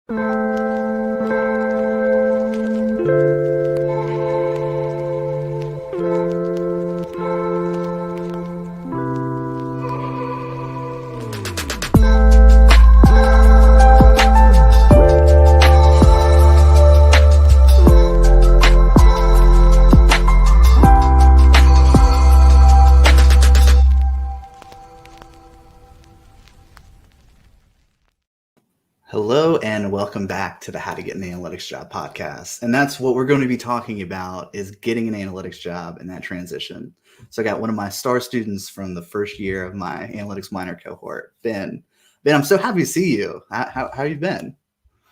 Hello and welcome back to the How to Get an Analytics Job podcast. And that's what we're going to be talking about is getting an analytics job and that transition. So I got one of my star students from the first year of my analytics minor cohort, Ben. Ben, I'm so happy to see you. How you been?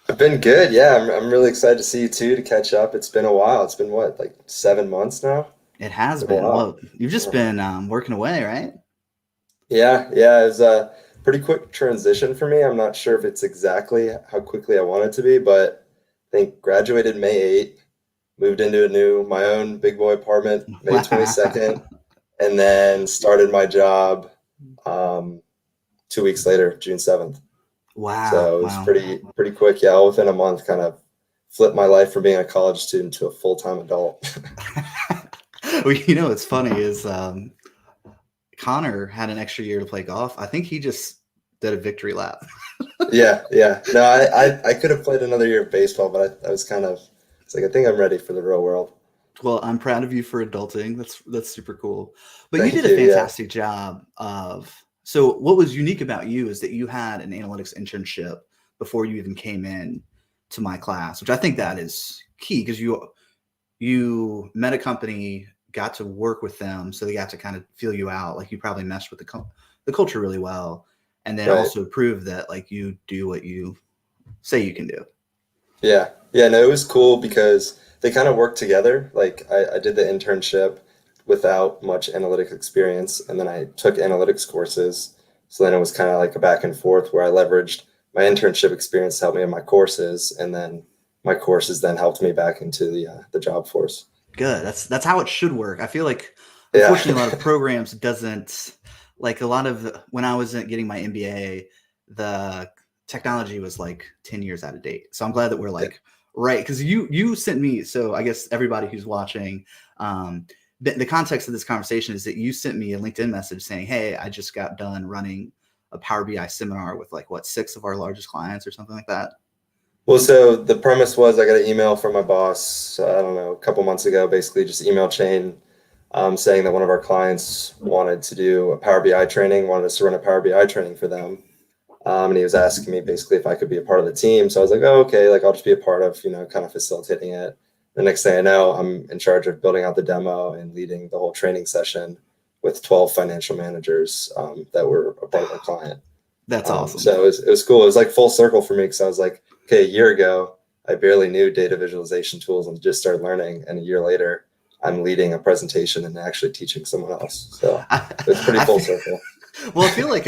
I've been good. Yeah, I'm really excited to see you too, to catch up. It's been a while. It's been what, like 7 months now? It has It's been a been. while. Well, you've just been working away, right? Yeah. It was a pretty quick transition for me. I'm not sure if it's exactly how quickly I want it to be, but I think graduated May 8th, moved into my own big boy apartment May 22nd, and then started my job 2 weeks later, June 7th. So it was Wow. pretty quick. Yeah, within a month, kind of flipped my life from being a college student to a full-time adult. Well, what's funny is Connor had an extra year to play golf. I think he just did a victory lap. Yeah. No, I could have played another year of baseball, but I was it's like, I think I'm ready for the real world. Well, I'm proud of you for adulting. That's super cool. But you Thank did a you. Yeah. fantastic job of. So what was unique about you is that you had an analytics internship before you even came in to my class, which I think that is key because you met a company, got to work with them, so they got to kind of feel you out. Like you probably meshed with the culture really well, and then Right. also prove that like you do what you say you can do. Yeah. No, it was cool because they kind of worked together. Like I did the internship without much analytics experience, and then I took analytics courses. So then it was kind of like a back and forth where I leveraged my internship experience to help me in my courses, and then my courses then helped me back into the job force. Good. That's how it should work. I feel like Yeah. unfortunately a lot of programs doesn't like a lot of when I was getting my MBA, the technology was like 10 years out of date. So I'm glad that we're Yeah. like right because you sent me. So I guess everybody who's watching, the context of this conversation is that you sent me a LinkedIn message saying, "Hey, I just got done running a Power BI seminar with like what 6 of our largest clients or something like that." Well, so the premise was I got an email from my boss, I don't know, a couple months ago, basically just email chain, saying that one of our clients wanted to do a Power BI training, wanted us to run a Power BI training for them. And he was asking me basically if I could be a part of the team. So I was like, oh, okay, like I'll just be a part of, kind of facilitating it. The next thing I know, I'm in charge of building out the demo and leading the whole training session with 12 financial managers that were a part of our client. That's awesome. So it was cool. It was like full circle for me because I was like, okay, a year ago, I barely knew data visualization tools and just started learning. And a year later, I'm leading a presentation and actually teaching someone else. So it's pretty I full feel, circle. well, I feel like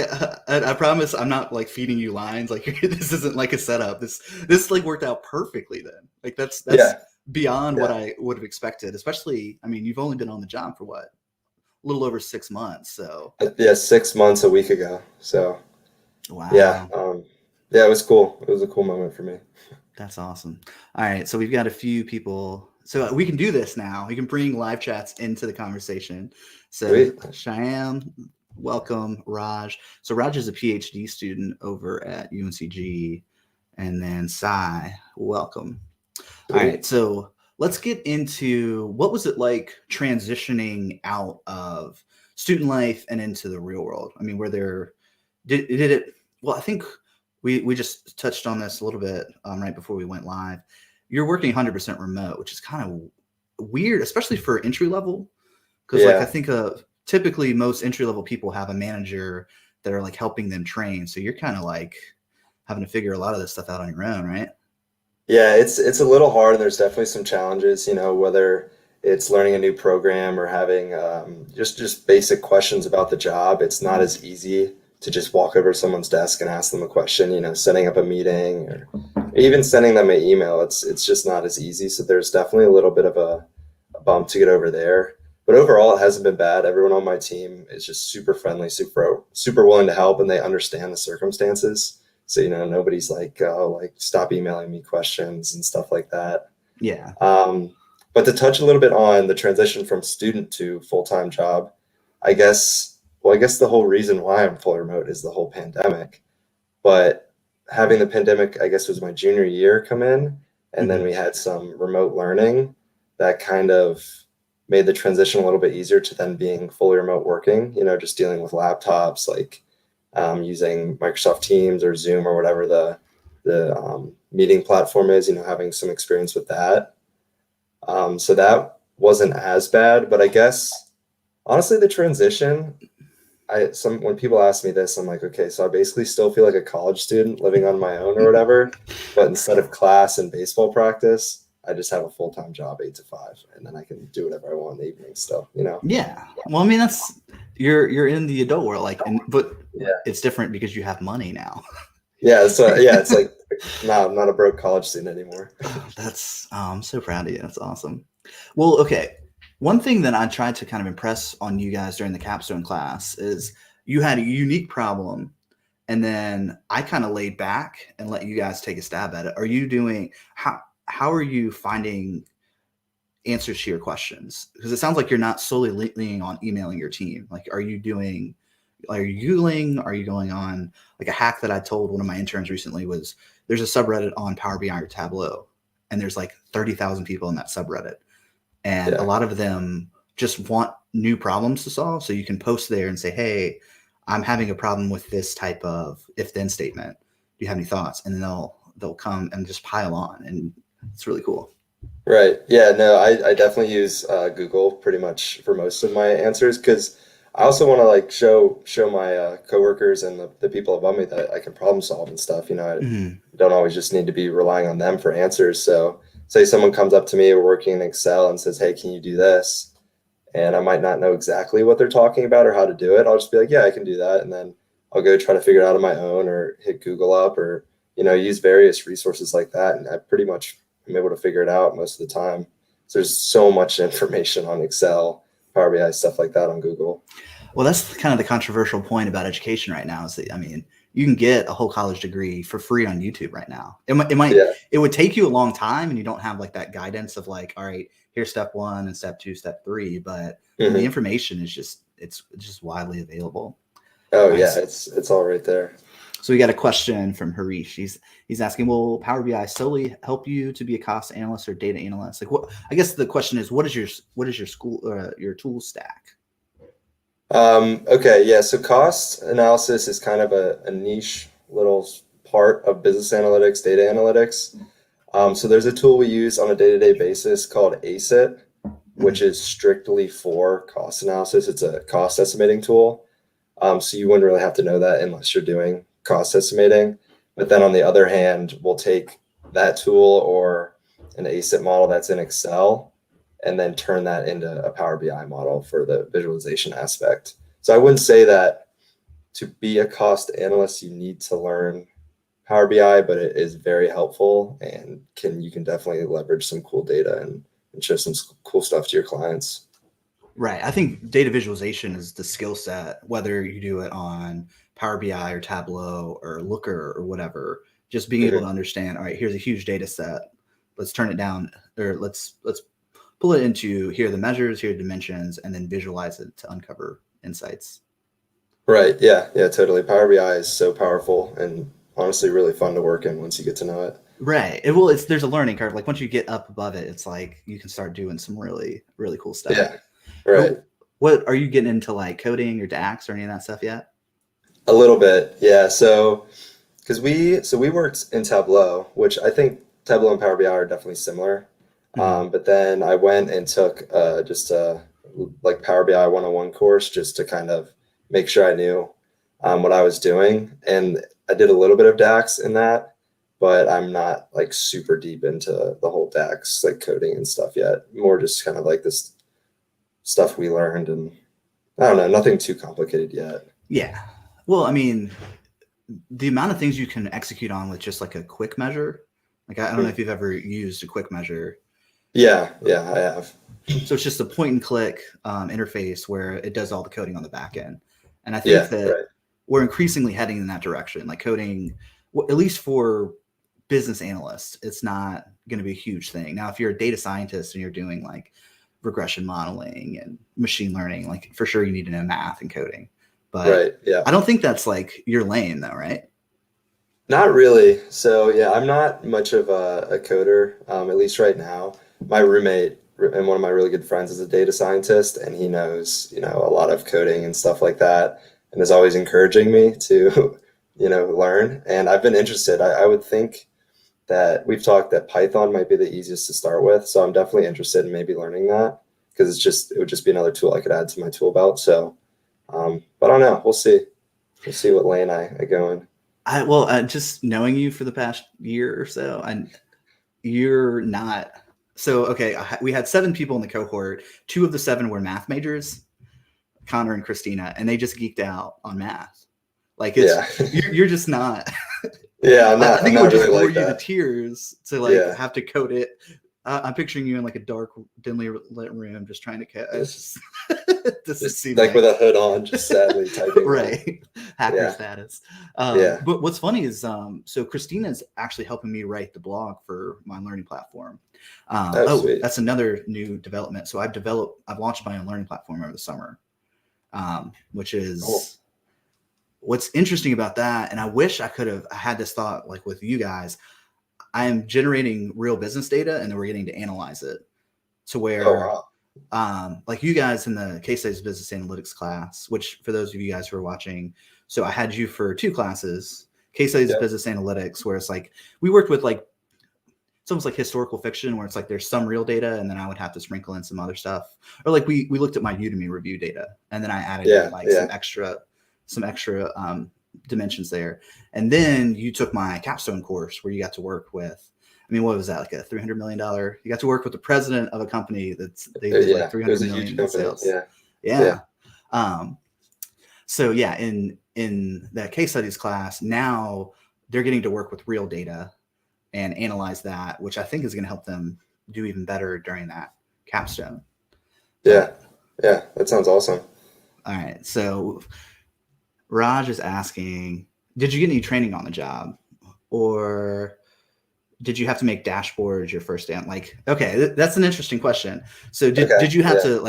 I promise I'm not like feeding you lines. Like this isn't like a setup. This like worked out perfectly. Then like that's Yeah. beyond what Yeah. I would have expected. Especially, I mean, you've only been on the job for what a little over 6 months. So Yeah. 6 months a week ago. So yeah. wow, Yeah, it was cool. It was a cool moment for me. that's awesome. All right, so we've got a few people. So we can do this now. We can bring live chats into the conversation. So Sweet. Cheyenne, welcome, Raj. So Raj is a PhD student over at UNCG, and then Sai, welcome. All right, Sweet. so let's get into what was it like transitioning out of student life and into the real world? I mean, were there did it? Well, I think we just touched on this a little bit right before we went live. You're working 100% remote, which is kind of weird, especially for entry level, because like I Yeah. think typically most entry level people have a manager that are like helping them train. So you're kind of like having to figure a lot of this stuff out on your own, right? Yeah, it's a little hard, and there's definitely some challenges, whether it's learning a new program or having just basic questions about the job. It's not as easy to just walk over to someone's desk and ask them a question, setting up a meeting or even sending them an email. It's just not as easy. So there's definitely a little bit of a bump to get over there. But overall, it hasn't been bad. Everyone on my team is just super friendly, super willing to help, and they understand the circumstances. So, nobody's like, oh, like stop emailing me questions and stuff like that. Yeah. But to touch a little bit on the transition from student to full-time job, I guess the whole reason why I'm fully remote is the whole pandemic. But having the pandemic, I guess, was my junior year come in, and then we had some remote learning that kind of made the transition a little bit easier to then being fully remote working, just dealing with laptops, like using Microsoft Teams or Zoom or whatever the meeting platform is, having some experience with that. So that wasn't as bad, but I guess honestly, the transition, when people ask me this, I'm like, okay, so I basically still feel like a college student living on my own or whatever, but instead of class and baseball practice, I just have a full-time job 8 to 5, and then I can do whatever I want in the evening still, Yeah. Well, I mean, that's you're in the adult world, like, but yeah, it's different because you have money now. yeah. So yeah, it's like, no, I'm not a broke college student anymore. That's I'm so proud of you. That's awesome. Well, okay. One thing that I tried to kind of impress on you guys during the Capstone class is you had a unique problem, and then I kind of laid back and let you guys take a stab at it. Are you doing how are you finding answers to your questions? Because it sounds like you're not solely leaning on emailing your team. Like, are you Googling? Are you going on, like, a hack that I told one of my interns recently was there's a subreddit on Power BI or Tableau, and there's like 30,000 people in that subreddit. And a lot of them just want new problems to solve. So you can post there and say, hey, I'm having a problem with this type of if-then statement. Do you have any thoughts? And then they'll come and just pile on. And it's really cool. Right. Yeah, no, I definitely use Google pretty much for most of my answers, because I also want to like show my coworkers and the people above me that I can problem solve and stuff. I don't always just need to be relying on them for answers. So say someone comes up to me, we're working in Excel, and says, hey, can you do this? And I might not know exactly what they're talking about or how to do it. I'll just be like, yeah, I can do that. And then I'll go try to figure it out on my own, or hit Google up, or, use various resources like that. And I pretty much am able to figure it out most of the time. So there's so much information on Excel, Power BI, stuff like that on Google. Well, that's kind of the controversial point about education right now is that, I mean, you can get a whole college degree for free on YouTube right now. It would take you a long time, and you don't have like that guidance of like, all right, here's step 1 and step 2, step 3, but the information is it's just widely available. Oh yeah, it's all right there. So we got a question from Harish. He's asking, will Power BI solely help you to be a cost analyst or data analyst? Like, what? I guess the question is, what is your tool stack? Okay, yeah. So cost analysis is kind of a niche little part of business analytics, data analytics. So there's a tool we use on a day-to-day basis called ACIT, which is strictly for cost analysis. It's a cost estimating tool. So you wouldn't really have to know that unless you're doing cost estimating. But then on the other hand, we'll take that tool or an ACIT model that's in Excel and then turn that into a Power BI model for the visualization aspect. So I wouldn't say that to be a cost analyst, you need to learn Power BI, but it is very helpful, and you can definitely leverage some cool data and show some cool stuff to your clients. Right. I think data visualization is the skill set, whether you do it on Power BI or Tableau or Looker or whatever, just being able to understand, all right, here's a huge data set. Let's turn it down, or let's pull it into, here are the measures, here are the dimensions, and then visualize it to uncover insights. Right. Yeah. Yeah, totally. Power BI is so powerful and honestly really fun to work in once you get to know it. Right. There's a learning curve. Like once you get up above it, it's like you can start doing some really, really cool stuff. Yeah. Right. What are you getting into, like coding or DAX or any of that stuff yet? A little bit. Yeah. So because we worked in Tableau, which I think Tableau and Power BI are definitely similar. But then I went and took just a like Power BI 101 course just to kind of make sure I knew what I was doing. And I did a little bit of DAX in that, but I'm not like super deep into the whole DAX like coding and stuff yet. More just kind of like this stuff we learned, and I don't know, nothing too complicated yet. Yeah. Well, I mean, the amount of things you can execute on with just like a quick measure. Like I don't know if you've ever used a quick measure. Yeah, I have. So it's just a point and click interface where it does all the coding on the back end. And I think that we're increasingly heading in that direction. Like coding at least for business analysts, it's not going to be a huge thing. Now, if you're a data scientist and you're doing like regression modeling and machine learning, like for sure you need to know math and coding. But Right. Yeah. I don't think that's like your lane though, right? Not really. So yeah, I'm not much of a coder, at least right now. My roommate and one of my really good friends is a data scientist, and he knows, a lot of coding and stuff like that, and is always encouraging me to, learn. And I've been interested. I would think that we've talked that Python might be the easiest to start with, so I'm definitely interested in maybe learning that because it would just be another tool I could add to my tool belt. So, but I don't know. We'll see. We'll see what lane I go in. Just knowing you for the past year or so, and you're not. So, okay, we had 7 people in the cohort. 2 of the 7 were math majors, Connor and Christina, and they just geeked out on math. Like you're just not. Yeah, I think it would just really bore like you to that. tears to have to code it. I'm picturing you in like a dark, dimly lit room, just trying to code. This Just like with a hood on, just sadly typing. Right, hacker status. Yeah. But what's funny is, so Christina's actually helping me write the blog for my learning platform. Sweet. That's another new development. So I've launched my own learning platform over the summer, which is cool. What's interesting about that. And I wish I could have had this thought like with you guys. I am generating real business data, and then we're getting to analyze it to where, like you guys in the case studies business analytics class, which for those of you guys who are watching, so I had you for 2 classes, case studies business analytics, where it's like we worked with like it's almost like historical fiction, where it's like there's some real data, and then I would have to sprinkle in some other stuff, or like we looked at my Udemy review data, and then I added in like some extra dimensions there. And then you took my Capstone course where you got to work with, I mean, what was that, like a $300 million? You got to work with the president of a company they did like 300 million in sales. Yeah. So yeah, in that case studies class, now they're getting to work with real data and analyze that, which I think is going to help them do even better during that capstone. Yeah. That sounds awesome. All right. So Raj is asking, did you get any training on the job, or did you have to make dashboards your first day? Like, okay, that's an interesting question. So did you have to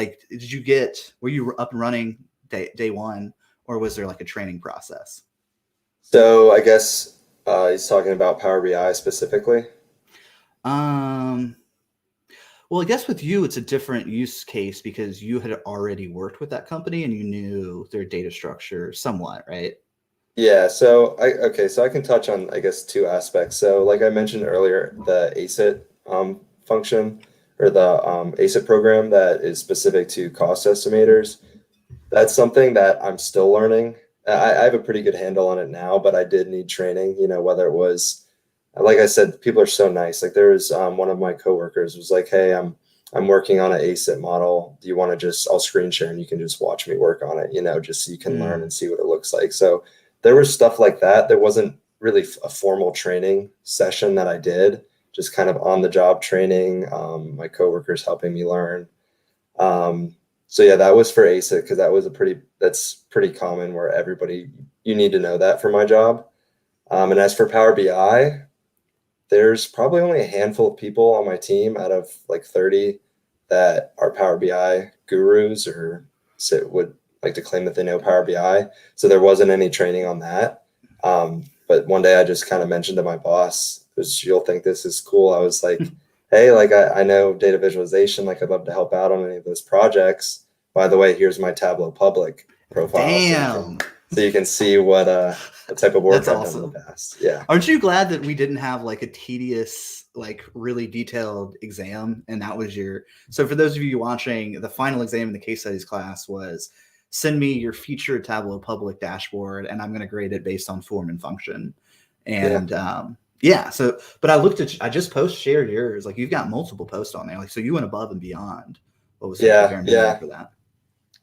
were you up and running day one, or was there like a training process? So I guess he's talking about Power BI specifically. Well, I guess with you, it's a different use case because you had already worked with that company and you knew their data structure somewhat, right? Yeah, so I can touch on, I guess, 2 aspects. So like I mentioned earlier, the ACIT function, or the ACIT program that is specific to cost estimators, that's something that I'm still learning. I have a pretty good handle on it now, but I did need training, whether it was, like I said, people are so nice. Like there was one of my coworkers was like, hey, I'm working on an ACIT model. Do you want to I'll screen share and you can just watch me work on it, just so you can learn and see what it looks like. So there was stuff like that. There wasn't really a formal training session that I did, just kind of on the job training. My coworkers helping me learn. So yeah, that was for ACIT because that's pretty common where you need to know that for my job. And as for Power BI, there's probably only a handful of people on my team out of like 30 that are Power BI gurus or would like to claim that they know Power BI. So there wasn't any training on that. But one day I just kind of mentioned to my boss, because you'll think this is cool. I was like, hey, like I know data visualization, like I'd love to help out on any of those projects. By the way, here's my Tableau Public profile. Damn. So you can see what type of work I've done in the past. Yeah. Aren't you glad that we didn't have like a tedious, like really detailed exam? And that was so for those of you watching, the final exam in the case studies class was send me your featured Tableau Public dashboard, and I'm going to grade it based on form and function. And so, but I just shared yours. Like you've got multiple posts on there. Like, so you went above and beyond what was bare minimum for that.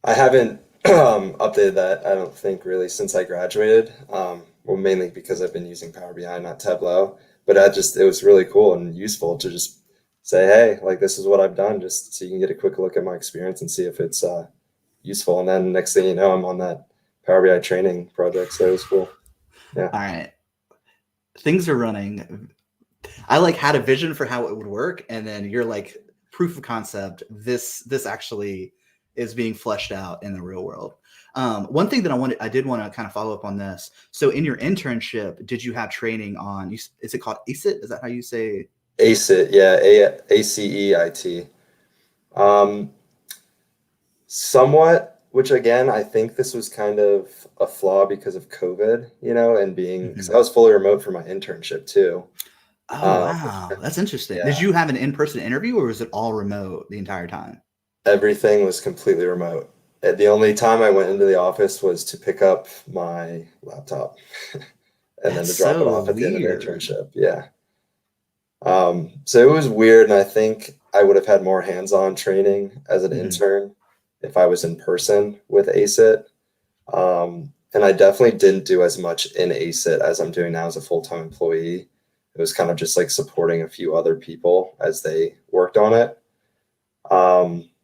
I haven't updated that, I don't think, really, since I graduated. Well, mainly because I've been using Power BI, not Tableau. But it was really cool and useful to just say, hey, like this is what I've done, just so you can get a quick look at my experience and see if it's useful. And then next thing you know, I'm on that Power BI training project. So it was cool. Yeah. All right. things are running. I like had a vision for how it would work, and then you're like proof of concept. This actually is being fleshed out in the real world. One thing that I did want to kind of follow up on this. So in your internship, did you have training on? Is it called ACET? Is that how you say? ACET, yeah, ACEIT. Somewhat, which again, I think this was kind of a flaw because of COVID, and because I was fully remote for my internship too. Oh, wow. That's interesting. Did Yeah, you have an in-person interview or was it all remote the entire time? everything was completely remote. The only time I went into the office was to pick up my laptop and then That's to drop it so off at the end of the weird. internship. Yeah. So it was weird, and I think I would have had more hands-on training as an Mhm. intern if I was in person with ACET. And I definitely didn't do as much in ACET as I'm doing now as a full-time employee. It was kind of just like supporting a few other people as they worked on it.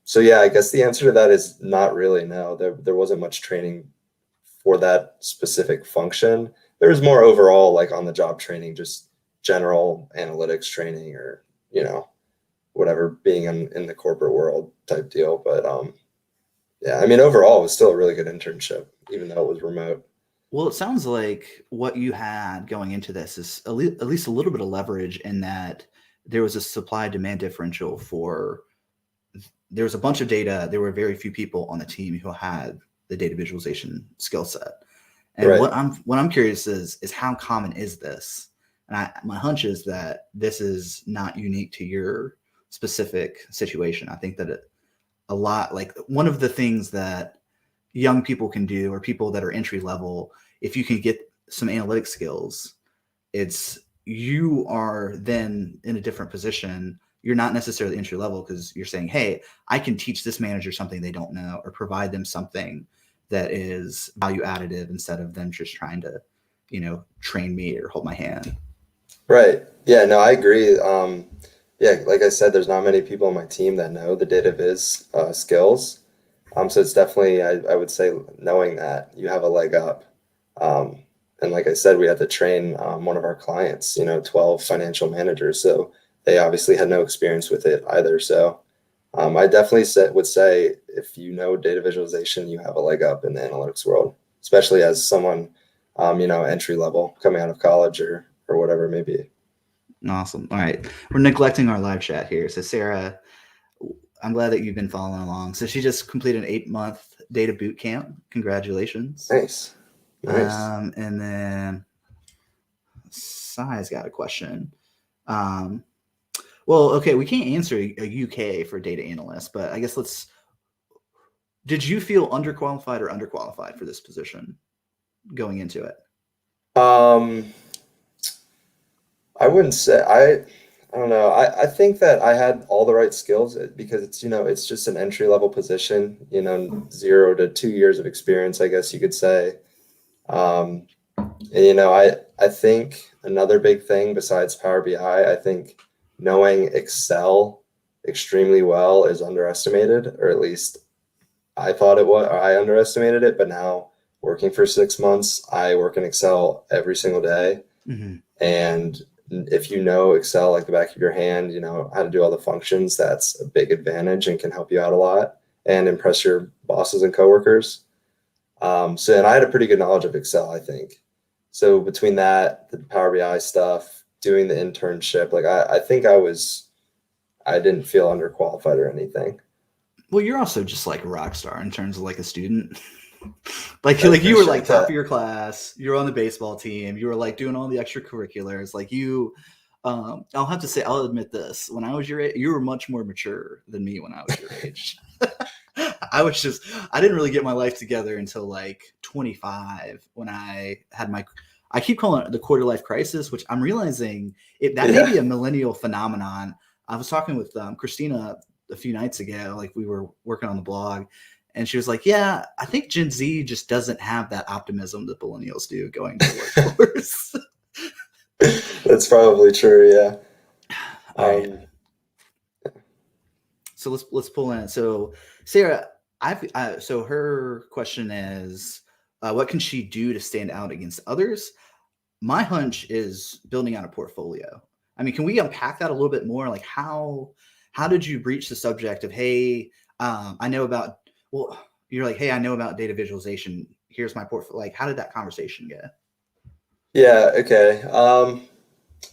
So yeah, I guess the answer to that is not really no. There wasn't much training for that specific function. There was more overall like on the job training, just general analytics training or, whatever being in the corporate world type deal. But yeah, I mean overall it was still a really good internship, even though it was remote. Well, it sounds like what you had going into this is at least a little bit of leverage in that there was a supply demand differential for there was a bunch of data. There were very few people on the team who had the data visualization skill set. And Right. what I'm curious is how common is this? And my hunch is that this is not unique to your specific situation. I think that a lot like one of the things that young people can do or people that are entry level, if you can get some analytic skills, it's you are then in a different position. You're not necessarily entry level because you're saying, hey, I can teach this manager something they don't know or provide them something that is value additive instead of them just trying to, train me or hold my hand. Right. Yeah, no, I agree. Yeah, like I said, there's not many people on my team that know the data viz skills. So it's definitely, I would say, knowing that you have a leg up. Um, and like I said, we had to train one of our clients, 12 financial managers. So they obviously had no experience with it either. So I definitely would say if you know data visualization, you have a leg up in the analytics world, especially as someone, entry level coming out of college or whatever it may be. Awesome. All right. We're neglecting our live chat here. So Sarah, I'm glad that you've been following along. So she just completed an 8-month data boot camp. Congratulations. Nice. Nice. And then Sai's got a question. Um, well, okay, we can't answer a UK for data analyst, but I guess did you feel underqualified or underqualified for this position going into it? Um, I wouldn't say I don't know. I think that I had all the right skills because it's just an entry level position, 0 to 2 years of experience, I guess you could say. Um, and I think another big thing besides Power BI, I think knowing Excel extremely well is underestimated, or at least I thought it was, or I underestimated it, but now working for 6 months, I work in Excel every single day. Mm-hmm. And if you know Excel like the back of your hand, you know how to do all the functions, that's a big advantage and can help you out a lot and impress your bosses and coworkers. And I had a pretty good knowledge of Excel, I think. So between that, the Power BI stuff, doing the internship, like I think I didn't feel underqualified or anything. Well, you're also just like a rock star in terms of like a student. like I you were like appreciate top of that. your class. You were on the baseball team. You were like doing all the extracurriculars. Like you, I'll have to say, I'll admit this. When I was your age, you were much more mature than me when I was your age. I didn't really get my life together until like 25 when I keep calling it the quarter life crisis, which I'm realizing that may Yeah. be a millennial phenomenon. I was talking with Christina a few nights ago, like we were working on the blog, and she was like, yeah, I think Gen Z just doesn't have that optimism that millennials do going to the workforce. That's probably true. Yeah. All right. Um, So let's pull in. So Sarah, so her question is, what can she do to stand out against others? my hunch is building out a portfolio. I mean, can we unpack that a little bit more? Like how did you breach the subject of, hey, I know about, well, you're like, hey, I know about data visualization. Here's my portfolio. Like, how did that conversation go? Yeah, okay.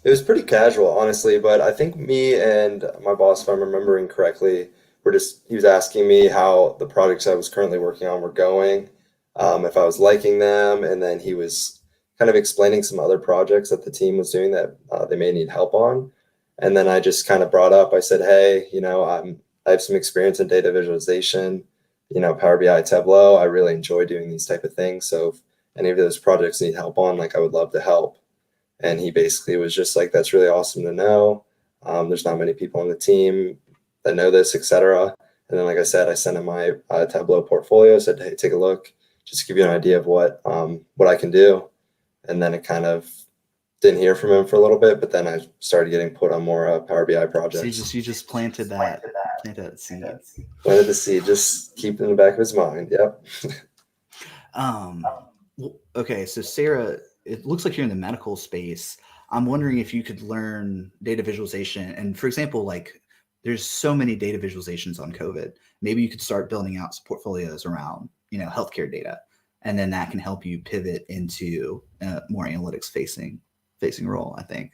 It was pretty casual, honestly, but I think me and my boss, if I'm remembering correctly, he was asking me how the projects I was currently working on were going, if I was liking them, and then he was kind of explaining some other projects that the team was doing that they may need help on. And then I just kind of brought up, I said, hey, I have some experience in data visualization, Power BI, Tableau. I really enjoy doing these type of things. So if any of those projects need help on, like I would love to help. And he basically was just like, that's really awesome to know. There's not many people on the team that know this, etc. And then, like I said, I sent him my Tableau portfolio, said, hey, take a look, just to give you an idea of what I can do. And then it kind of didn't hear from him for a little bit, but then I started getting put on more Power BI projects. So you just planted that seed. Planted the seed, just keep it in the back of his mind. Yep. Well, okay, so Sarah, it looks like you're in the medical space. I'm wondering if you could learn data visualization. And for example, like there's so many data visualizations on COVID. Maybe you could start building out some portfolios around, healthcare data. And then that can help you pivot into a more analytics facing role, I think.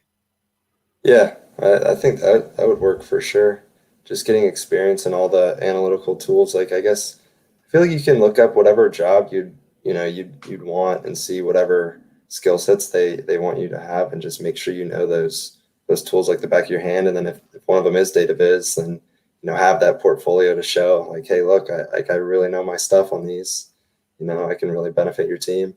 Yeah, I think that would work for sure. Just getting experience in all the analytical tools. Like I guess I feel like you can look up whatever job you'd want and see whatever skill sets they want you to have, and just make sure you know those tools like the back of your hand. And then if one of them is data viz, then have that portfolio to show like, hey, look, I really know my stuff on these. I can really benefit your team.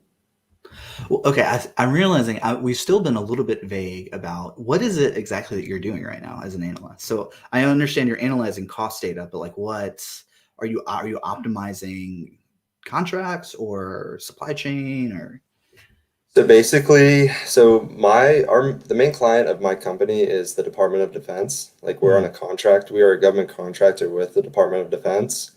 Well, okay, I'm realizing we've still been a little bit vague about what is it exactly that you're doing right now as an analyst. So I understand you're analyzing cost data, but like, what are you optimizing contracts or supply chain or? So basically, the main client of my company is the Department of Defense. Like we're on a contract, we are a government contractor with the Department of Defense.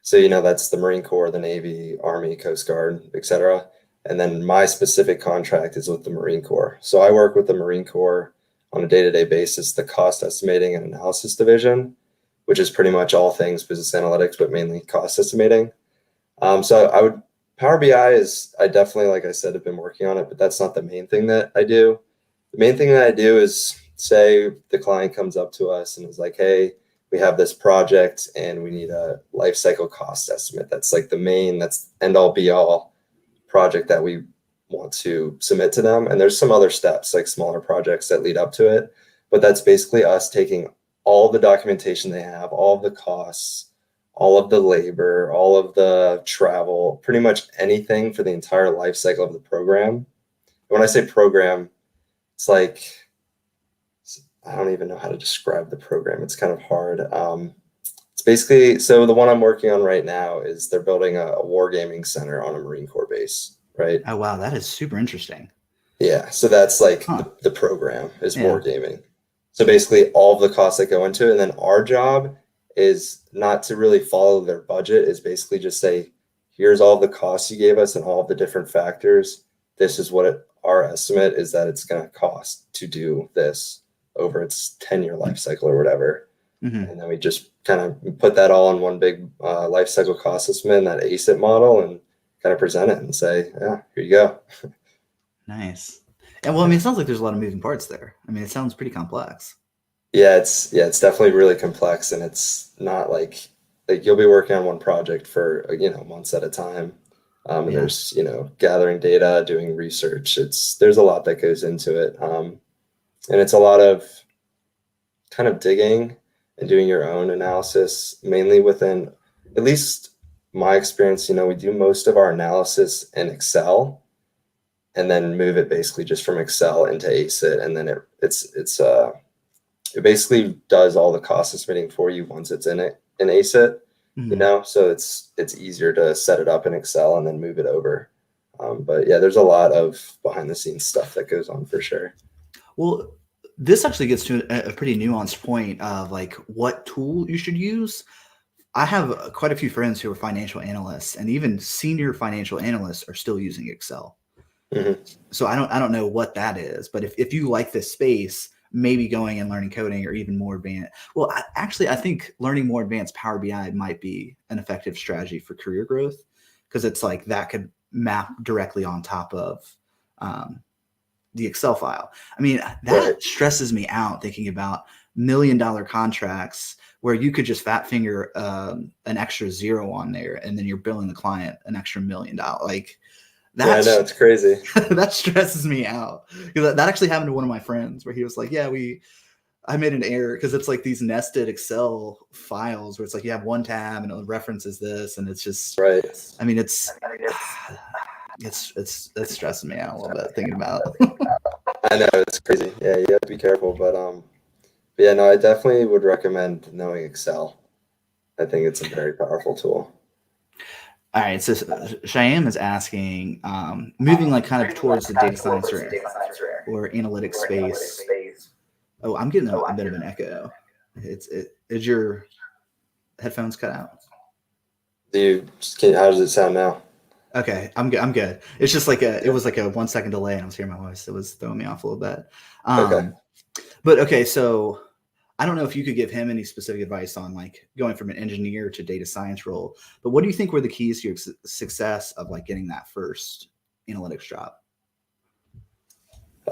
So that's the Marine Corps, the Navy, Army, Coast Guard, etc. And then my specific contract is with the Marine Corps. So I work with the Marine Corps on a day-to-day basis, the cost estimating and analysis division, which is pretty much all things business analytics, but mainly cost estimating. So Power BI I definitely, like I said, have been working on it, but that's not the main thing that I do. The main thing that I do is say the client comes up to us and is like, hey, we have this project and we need a life cycle cost estimate. That's like that's end all be all project that we want to submit to them. And there's some other steps, like smaller projects that lead up to it. But that's basically us taking all the documentation they have, all of the costs, all of the labor, all of the travel, pretty much anything for the entire life cycle of the program. And when I say program, it's like, I don't even know how to describe the program. It's kind of hard. It's basically, so the one I'm working on right now is they're building a wargaming center on a Marine Corps base, right? Oh, wow. That is super interesting. Yeah. So that's like the program is Yeah. wargaming. So basically all of the costs that go into it. And then our job is not to really follow their budget, is basically just say, here's all the costs you gave us and all of the different factors. This is what our estimate is that it's going to cost to do this over its 10-year life cycle or whatever. Mm-hmm. And then we just kind of put that all in one big life cycle cost estimate, that ACIT model, and kind of present it and say, yeah, here you go. Nice. And well, I mean, it sounds like there's a lot of moving parts there. I mean, it sounds pretty complex. Yeah, it's definitely really complex, and it's not like you'll be working on one project for months at a time. And there's gathering data, doing research. There's a lot that goes into it, and it's a lot of kind of digging and doing your own analysis, mainly within, at least my experience. We do most of our analysis in Excel, and then move it basically just from Excel into ACIT, and then it basically does all the cost estimating for you once it's in ACIT, so it's easier to set it up in Excel and then move it over. But yeah, there's a lot of behind the scenes stuff that goes on for sure. Well, this actually gets to a pretty nuanced point of like what tool you should use. I have quite a few friends who are financial analysts, and even senior financial analysts are still using Excel. Mm-hmm. So I don't know what that is, but if you like this space, maybe going and learning coding or even more advanced. Well, I think learning more advanced Power BI might be an effective strategy for career growth, because it's like that could map directly on top of um, the Excel file. I mean, Right. that stresses me out thinking about $1 million contracts where you could just fat finger an extra zero on there, and then you're billing the client an extra $1 million. Like Yeah, I know, that's it's crazy. that stresses me out, because that actually happened to one of my friends where he was like, yeah, I made an error, because it's like these nested Excel files where it's like you have one tab and it references this, and it's just, Right. I mean, it's stressing me out a little bit thinking about it. I know, it's crazy. Yeah, you have to be careful, but yeah, no, I definitely would recommend knowing Excel. I think it's a very powerful tool. All right, so Cheyenne is asking, moving like kind of towards the data science or analytics space. Oh, I'm getting a bit of an echo. Is your headphones cut out? How does it sound now? Okay, I'm good. I'm good. It's just like it was like a 1 second delay, and I was hearing my voice. It was throwing me off a little bit. Okay. But okay, so I don't know if you could give him any specific advice on like going from an engineer to data science role. But what do you think were the keys to your success of like getting that first analytics job?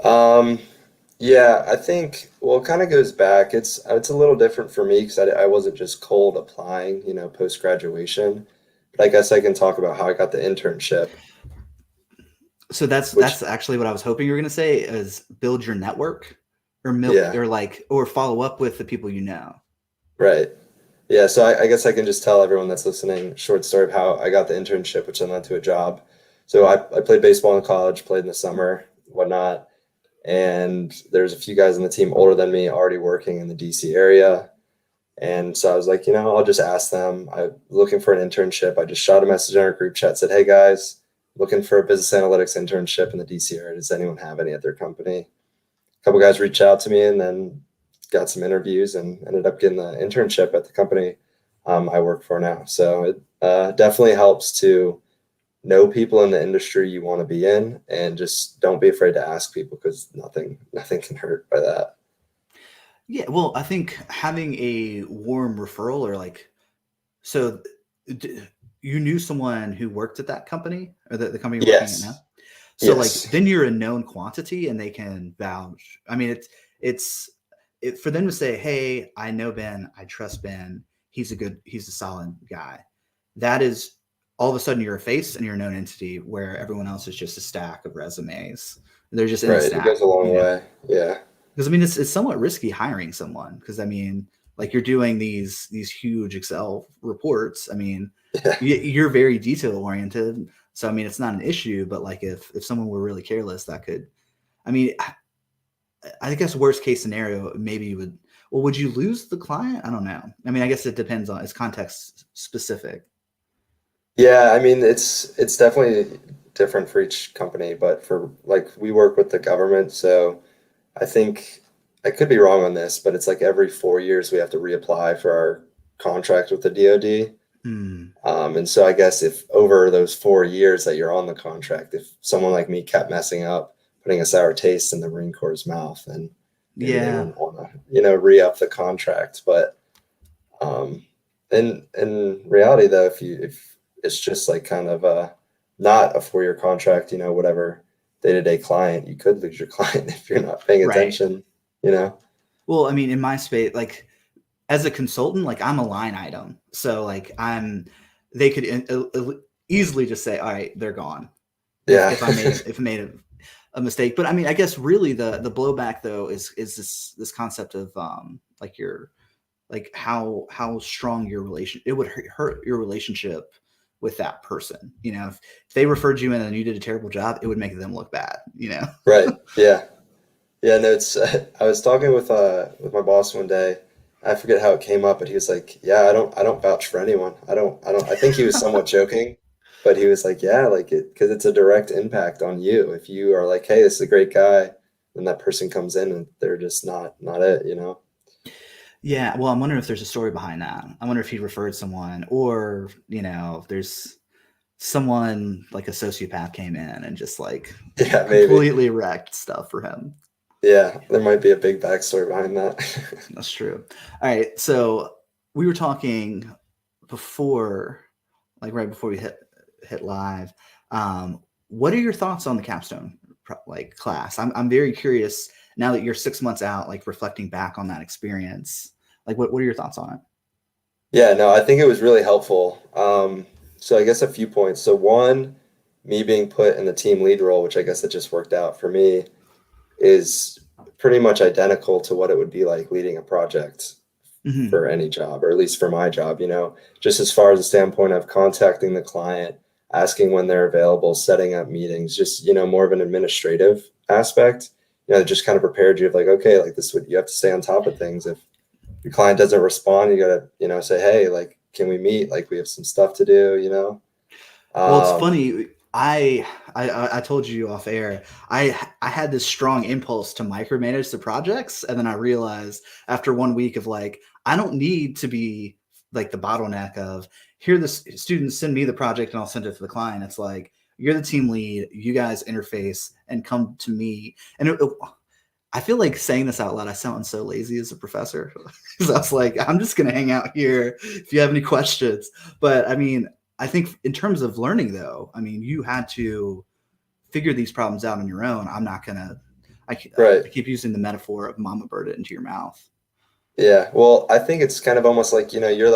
Um, yeah, I think, well, it kind of goes back. It's a little different for me because I wasn't just cold applying, post graduation. But I guess I can talk about how I got the internship, So which, that's actually what I was hoping you were going to say, is build your network, or yeah, or follow up with the people you know. right. Yeah, so I guess I can just tell everyone that's listening a short story of how I got the internship, which then led to a job. So I played baseball in college, played in the summer, whatnot. And there's a few guys on the team older than me already working in the DC area. And so I was like, I'll just ask them. I'm looking for an internship. I just shot a message in our group chat, said, hey guys, looking for a business analytics internship in the DC area. Does anyone have any at their company? A couple guys reached out to me and then got some interviews and ended up getting the internship at the company I work for now. So it definitely helps to know people in the industry you want to be in, and just don't be afraid to ask people because nothing can hurt by that. Yeah, well, I think having a warm referral, or like, so d- you knew someone who worked at that company, or the company you're working at now. Yes. So like Yes. then you're a known quantity and they can vouch. I mean, it's for them to say, "Hey, I know Ben, I trust Ben. He's a solid guy." That is, all of a sudden you're a face and you're a known entity, where everyone else is just a stack of resumes. They're just in the Right. It stack, goes a long way. Yeah. because I mean it's somewhat risky hiring someone, because I mean, like, you're doing these huge Excel reports. I mean, Yeah. you're very detail oriented, so I mean it's not an issue. But like if someone were really careless, that could, I mean, I guess worst case scenario, maybe you would. Well, would you lose the client? I don't know. I mean, I guess it depends on, it's context specific. Yeah. I mean, it's definitely different for each company, but for like we work with the government, so I think I could be wrong on this, but it's like every 4 years we have to reapply for our contract with the DoD. Hmm. And so I guess if over those 4 years that you're on the contract, if someone like me kept messing up, putting a sour taste in the Marine Corps' mouth, then maybe they Yeah. wouldn't want to, re-up the contract. But um, in reality, though, if it's just like kind of not a 4 year contract, whatever day-to-day client, you could lose your client if you're not paying Right. attention, you know? Well, I mean, in my space, like, as a consultant, like, I'm a line item. So like they could easily just say, all right, they're gone. Yeah. If I made a mistake. But I mean, I guess really the blowback though is this concept of like your, like how strong your relation, it would hurt your relationship with that person. If they referred you in and you did a terrible job, it would make them look bad. Right. Yeah. Yeah, no, it's I was talking with my boss one day. I forget how it came up, but he was like, "Yeah, I don't vouch for anyone. I think he was somewhat joking, but he was like, "Yeah, like it because it's a direct impact on you. If you are like, hey, this is a great guy, and that person comes in and they're just not it, you know?" Yeah, well, I'm wondering if there's a story behind that. I wonder if he referred someone, or if there's, someone like a sociopath came in and just like Yeah, maybe. completely wrecked stuff for him. Yeah, there might be a big backstory behind that. That's true. All right. So we were talking before, like right before we hit live. What are your thoughts on the Capstone like class? I'm very curious now that you're 6 months out, like reflecting back on that experience. Like what are your thoughts on it? Yeah, no, I think it was really helpful. So I guess a few points. So one, me being put in the team lead role, which I guess it just worked out for me, is pretty much identical to what it would be like leading a project Hmm. for any job, or at least for my job, just as far as the standpoint of contacting the client, asking when they're available, setting up meetings, just, more of an administrative aspect, that just kind of prepared you of like, okay, like this would, you have to stay on top of things. If your client doesn't respond, you gotta, say, hey, like, can we meet? Like, we have some stuff to do. Well, it's Um, funny. I told you off air. I had this strong impulse to micromanage the projects, and then I realized after 1 week of like, I don't need to be like the bottleneck of here. The students send me the project, and I'll send it to the client. It's like you're the team lead. You guys interface and come to me. And I feel like saying this out loud, I sound so lazy as a professor. Because I was like, I'm just gonna hang out here if you have any questions. But I mean, I think in terms of learning, though, I mean, you had to figure these problems out on your own. I'm not gonna. right. I keep using the metaphor of mama bird it into your mouth. Yeah. Well, I think it's kind of almost like, you're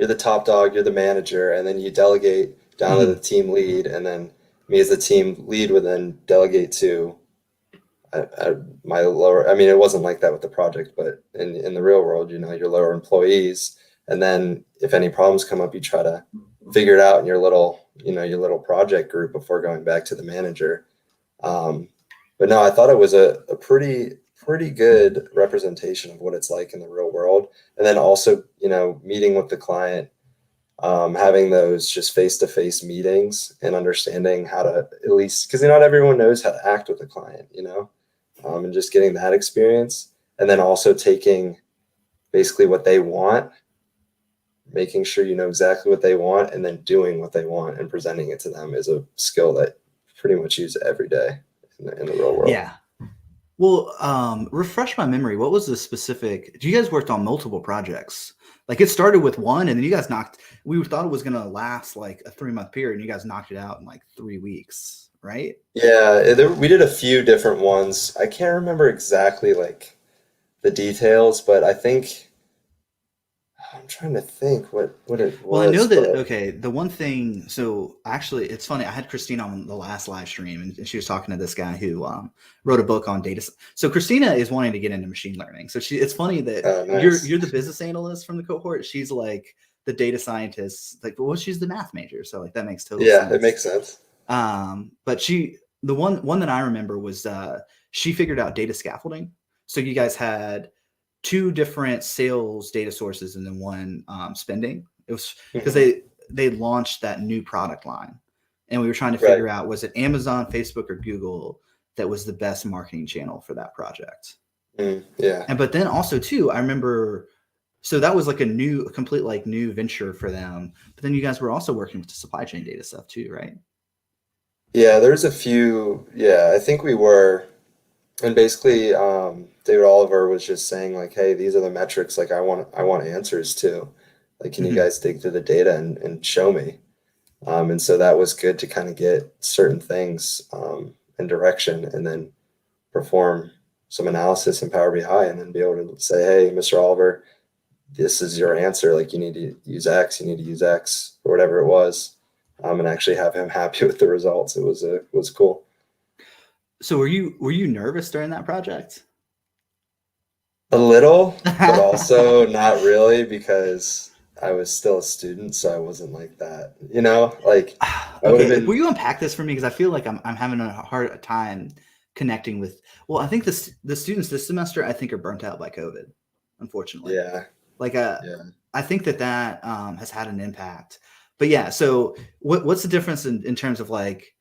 the top dog, you're the manager, and then you delegate down to the Hmm. team lead, and then me as the team lead would then delegate to my lower. I mean, it wasn't like that with the project, but in the real world, your lower employees, and then if any problems come up, you try to figure it out in your little project group before going back to the manager. Um, but no, I thought it was a pretty good representation of what it's like in the real world. And then also, meeting with the client, having those just face-to-face meetings and understanding how to, at least, because not everyone knows how to act with a client, and just getting that experience. And then also taking basically what they want, making sure you know exactly what they want, and then doing what they want and presenting it to them is a skill that pretty much use every day in the real world. Yeah. Well, refresh my memory. What was the specific? You guys worked on multiple projects. Like it started with one, and then you guys knocked. We thought it was gonna last like a 3 month period, and you guys knocked it out in like 3 weeks, right? Yeah, we did a few different ones. I can't remember exactly like the details, but I think I'm trying to think what it Well, I know was, that. but Okay, the one thing. So actually, it's funny. I had Christina on the last live stream, and she was talking to this guy who wrote a book on data. So Christina is wanting to get into machine learning. So It's funny that nice. you're the business analyst from the cohort. She's like the data scientist. Like, well, she's the math major. So like that makes total Yeah, it sense. makes sense. But the one that I remember was she figured out data scaffolding. So you guys had two different sales data sources and then one spending. It was because Hmm. they launched that new product line, and we were trying to Right. figure out was it Amazon, Facebook, or Google that was the best marketing channel for that project. Yeah. And but then also too, I remember. So that was like a complete like new venture for them. But then you guys were also working with the supply chain data stuff too, right? Yeah, there's a few. Yeah, I think we were. And basically, David Oliver was just saying like, "Hey, these are the metrics. Like, I want answers to. Like, can you Hmm. guys dig through the data and show me?" And so that was good to kind of get certain things in direction, and then perform some analysis in Power BI, and then be able to say, "Hey, Mr. Oliver, this is your answer. Like, you need to use X. You need to use X, or whatever it was," and actually have him happy with the results. It was cool. So were you nervous during that project? A little, but also not really, because I was still a student, so I wasn't like that. Like I would have Okay, will been. you unpack this for me? Because I feel like I'm having a hard time connecting with. Well, I think the students this semester I think are burnt out by COVID, unfortunately. Yeah, Like yeah. I think that has had an impact. But yeah, so what's the difference in terms of like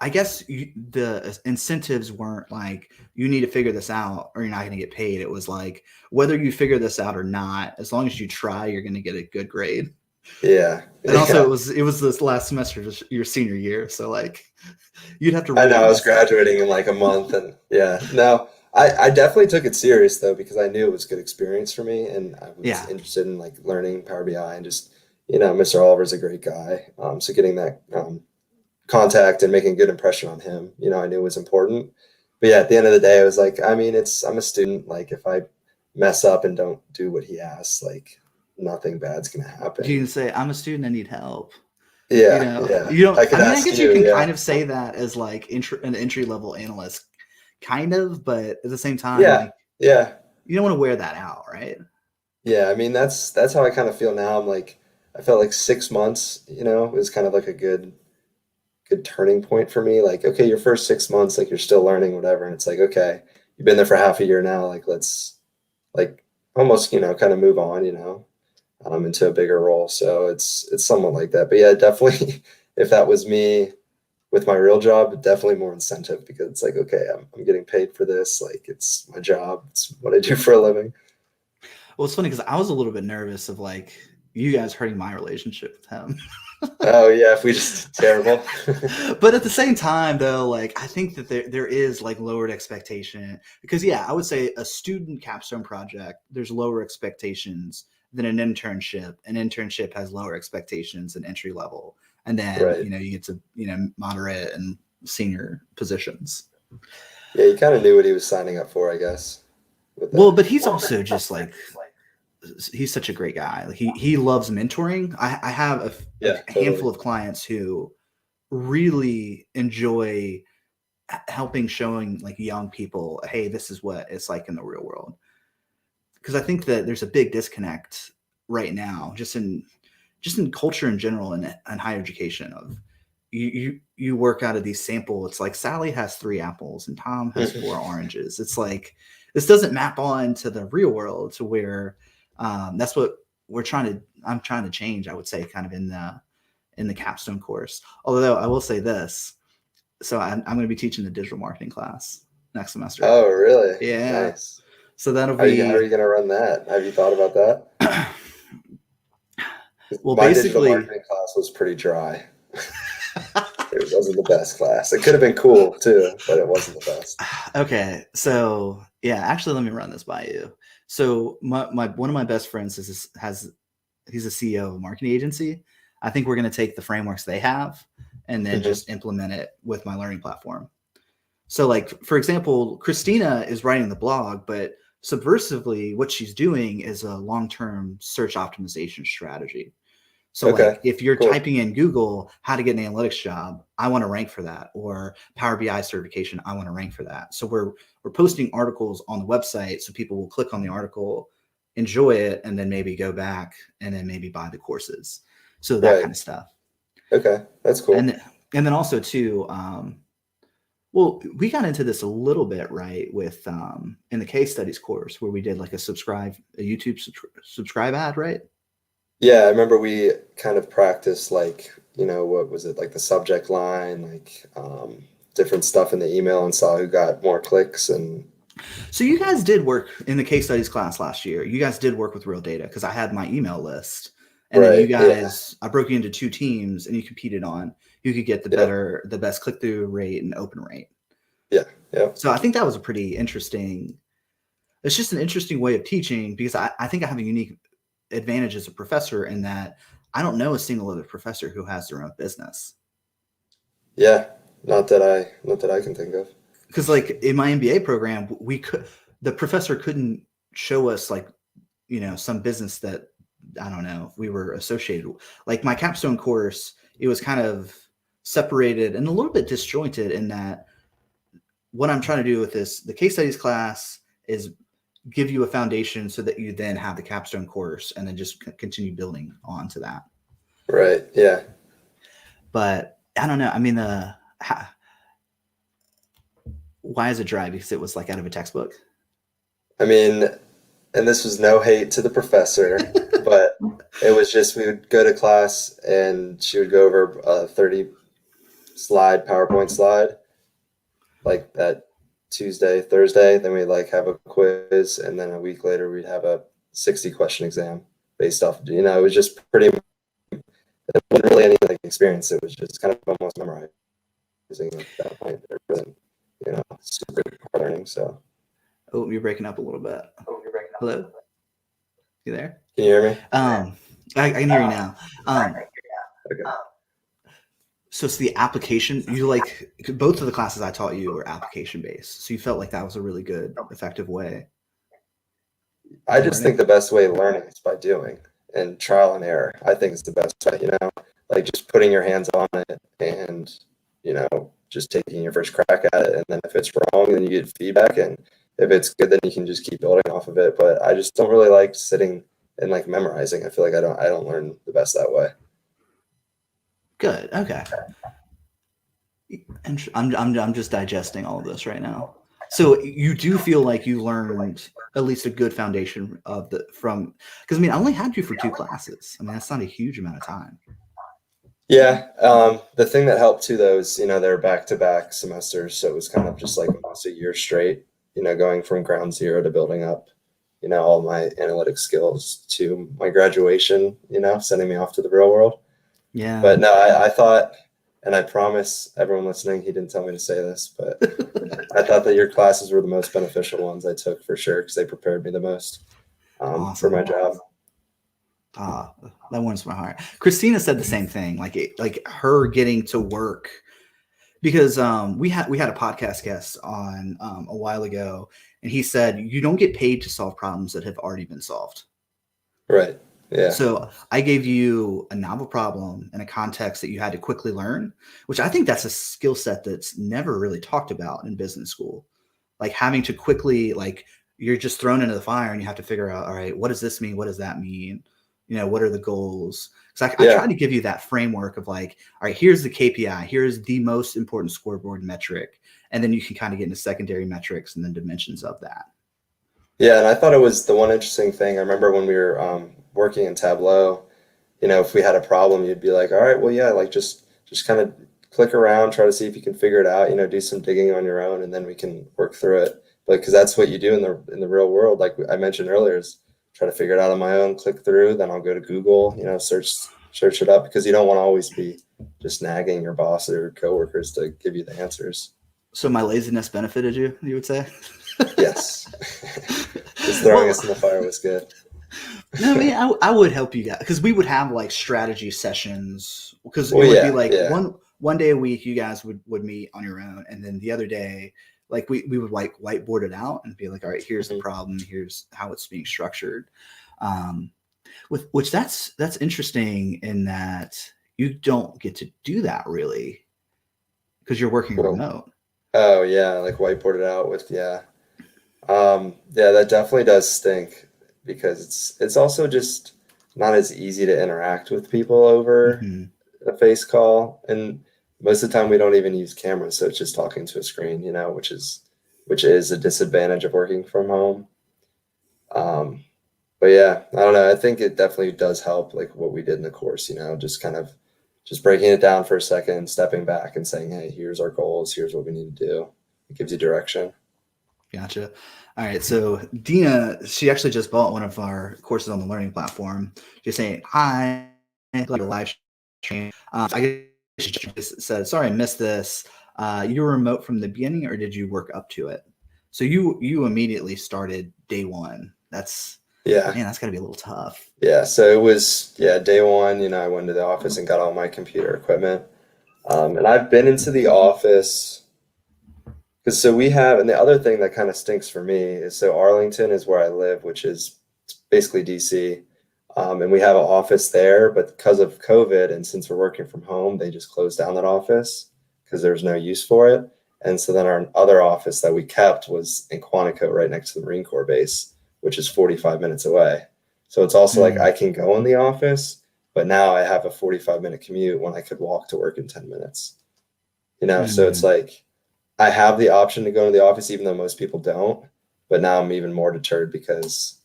I guess the incentives weren't like you need to figure this out or you're not going to get paid. It was like whether you figure this out or not, as long as you try, you're going to get a good grade. Yeah. And also Yeah. it was this last semester of your senior year. So like you'd have to I know really I was mess up. graduating in like a month, and yeah, no, I definitely took it serious though because I knew it was a good experience for me, and I was Yeah. interested in like learning Power BI and just Mr. Oliver's a great guy, so getting that contact and making a good impression on him, I knew was important. But yeah, at the end of the day, I was like, I mean, I'm a student. Like if I mess up and don't do what he asks, like nothing bad's gonna You happen. can say, I'm a student, I need help. Yeah, yeah, You don't, I I could mean, I ask guess you you. can Yeah, kind of say that as like an entry level analyst, kind of, but at the same time, yeah, like yeah. you don't want to wear that out, right? Yeah, I mean that's how I kind of feel now. I'm like I felt like 6 months, is kind of like a good turning point for me. Like, okay, your first 6 months, like you're still learning, whatever, and it's like, okay, you've been there for half a year now, like let's like almost, kind of move on, into a bigger role. So it's somewhat like that. But yeah, definitely if that was me with my real job, definitely more incentive because it's like, okay, I'm getting paid for this, like it's my job, it's what I do for a living. Well, it's funny because I was a little bit nervous of like you guys hurting my relationship with him. Oh yeah, if we just terrible. But at the same time, though, like I think that there is like lowered expectation because yeah, I would say a student capstone project there's lower expectations than an internship. An internship has lower expectations than entry level, and then Right. you get to moderate and senior positions. Yeah, he kind of knew what he was signing up for, I guess, with Well, that. but he's also just like he's such a great guy. Like he loves mentoring. I have Yeah, a totally. handful of clients who really enjoy helping showing like young people, hey, this is what it's like in the real world. Because I think that there's a big disconnect right now, just in culture in general and higher education of you work out of these sample. It's like Sally has 3 apples and Tom has 4 oranges. It's like this doesn't map on to the real world to where that's what I'm trying to change, I would say, kind of in the capstone course. Although I will say this, so I'm going to be teaching the digital marketing class next semester. Oh, really? Yeah. Nice. So that'll How are be you gonna run that? Have you thought about that? well, My digital basically, marketing class was pretty dry. It wasn't the best class. It could have been cool too, but it wasn't the best. okay. So yeah, actually, let me run this by you. So my one of my best friends he's a CEO of a marketing agency. I think we're going to take the frameworks they have and then Hmm. just implement it with my learning platform. So, like, for example, Christina is writing the blog, but subversively, what she's doing is a long term search optimization strategy. So, like, Okay, if you're cool. typing in Google how to get an analytics job, I want to rank for that, or Power BI certification, I want to rank for that. So we're posting articles on the website, so people will click on the article, enjoy it, and then maybe go back and then maybe buy the courses. So that Right. kind of stuff, Okay, that's and cool. then, and then also too, well, we got into this a little bit, right, with in the case studies course where we did like a YouTube subscribe ad, right? Yeah, I remember we kind of practiced like, what was it, like the subject line, like different stuff in the email and saw who got more clicks and So you guys did work in the case studies class last year. You guys did work with real data because I had my email list, and then you right. Yeah. guys, I broke you into 2 teams, and you competed on who could get Yep. the best click through rate and open rate. Yeah. Yep. So I think that was a pretty interesting. It's just an interesting way of teaching because I think I have a unique advantage as a professor in that I don't know a single other professor who has their own business. Yeah. Not that I can think of. Because like in my MBA program, the professor couldn't show us like some business that I don't know if we were associated with. Like my capstone course, it was kind of separated and a little bit disjointed in that what I'm trying to do with the case studies class is give you a foundation so that you then have the capstone course and then just continue building on to that. Right. Yeah. But I don't know. I mean, why is it dry? Because it was like out of a textbook. I mean, and this was no hate to the professor, but it was just we would go to class and she would go over a 30 slide PowerPoint slide like that Tuesday, Thursday. Then we'd like have a quiz, and then a week later we'd have a 60 question exam based off. It was just pretty it wasn't really any like experience. It was just kind of almost memorizing at that point. It wasn't, super hard learning. So. Oh, you're breaking up a little bit. Hello? You there? Can you hear me? I can hear you now. Okay. So it's the application. You like both of the classes I taught you were application based. So you felt like that was a really good, effective way. I just think the best way of learning is by doing, and trial and error. I think is the best way, like just putting your hands on it and, just taking your first crack at it. And then if it's wrong, then you get feedback. And if it's good, then you can just keep building off of it. But I just don't really like sitting and like memorizing. I feel like I don't learn the best that way. Good. Okay. And I'm just digesting all of this right now. So you do feel like you learned at least a good foundation because I only had you for 2 classes. That's not a huge amount of time. Yeah. The thing that helped too, though, is, they're back-to-back semesters. So it was kind of just like almost a year straight, going from ground zero to building up, all my analytic skills to my graduation, sending me off to the real world. Yeah. But no, I thought, and I promise everyone listening, he didn't tell me to say this, but I thought that your classes were the most beneficial ones I took for sure, because they prepared me the most for my job. That warms my heart. Christina said the same thing, like her getting to work, because we had a podcast guest on a while ago, and he said you don't get paid to solve problems that have already been solved. Right. Yeah. So I gave you a novel problem and a context that you had to quickly learn, which I think that's a skill set that's never really talked about in business school. Like having to quickly, like you're just thrown into the fire and you have to figure out, all right, what does this mean? What does that mean? What are the goals? Because I try to give you that framework of like, all right, here's the KPI, here's the most important scoreboard metric. And then you can kind of get into secondary metrics and then dimensions of that. Yeah. And I thought it was the one interesting thing. I remember when we were working in Tableau, if we had a problem, you'd be like, all right, well, yeah, like just kind of click around, try to see if you can figure it out, do some digging on your own, and then we can work through it. But because that's what you do in the real world, like I mentioned earlier, is try to figure it out on my own, click through, then I'll go to Google, search it up, because you don't want to always be just nagging your boss or coworkers to give you the answers. So my laziness benefited you would say? Yes. Just throwing us in the fire was good. No, I would help you guys, because we would have like strategy sessions, because it would be like one day a week you guys would meet on your own, and then the other day like we would like whiteboard it out and be like, all right, here's the problem, here's how it's being structured. With which that's interesting in that you don't get to do that really because you're working remote. Oh yeah, like whiteboard it out with that definitely does stink, because it's also just not as easy to interact with people over a face call, and most of the time we don't even use cameras, so it's just talking to a screen, which is a disadvantage of working from home. But yeah, I don't know. I think it definitely does help, like what we did in the course, just kind of just breaking it down for a second, stepping back and saying, hey, here's our goals, here's what we need to do. It gives you direction. Gotcha. All right. So Dina, she actually just bought one of our courses on the learning platform. She's saying, hi, live stream. I guess she just said, sorry, I missed this. You were remote from the beginning, or did you work up to it? So you immediately started day one. That's gotta be a little tough. Yeah. So it was, day one, I went to the office and got all my computer equipment. And I've been into the office because and the other thing that kind of stinks for me is, so Arlington is where I live, which is basically DC. And we have an office there, but because of COVID and since we're working from home, they just closed down that office because there's no use for it. And so then our other office that we kept was in Quantico, right next to the Marine Corps base, which is 45 minutes away. So it's also like I can go in the office, but now I have a 45-minute commute when I could walk to work in 10 minutes. So it's like I have the option to go to the office, even though most people don't. But now I'm even more deterred because,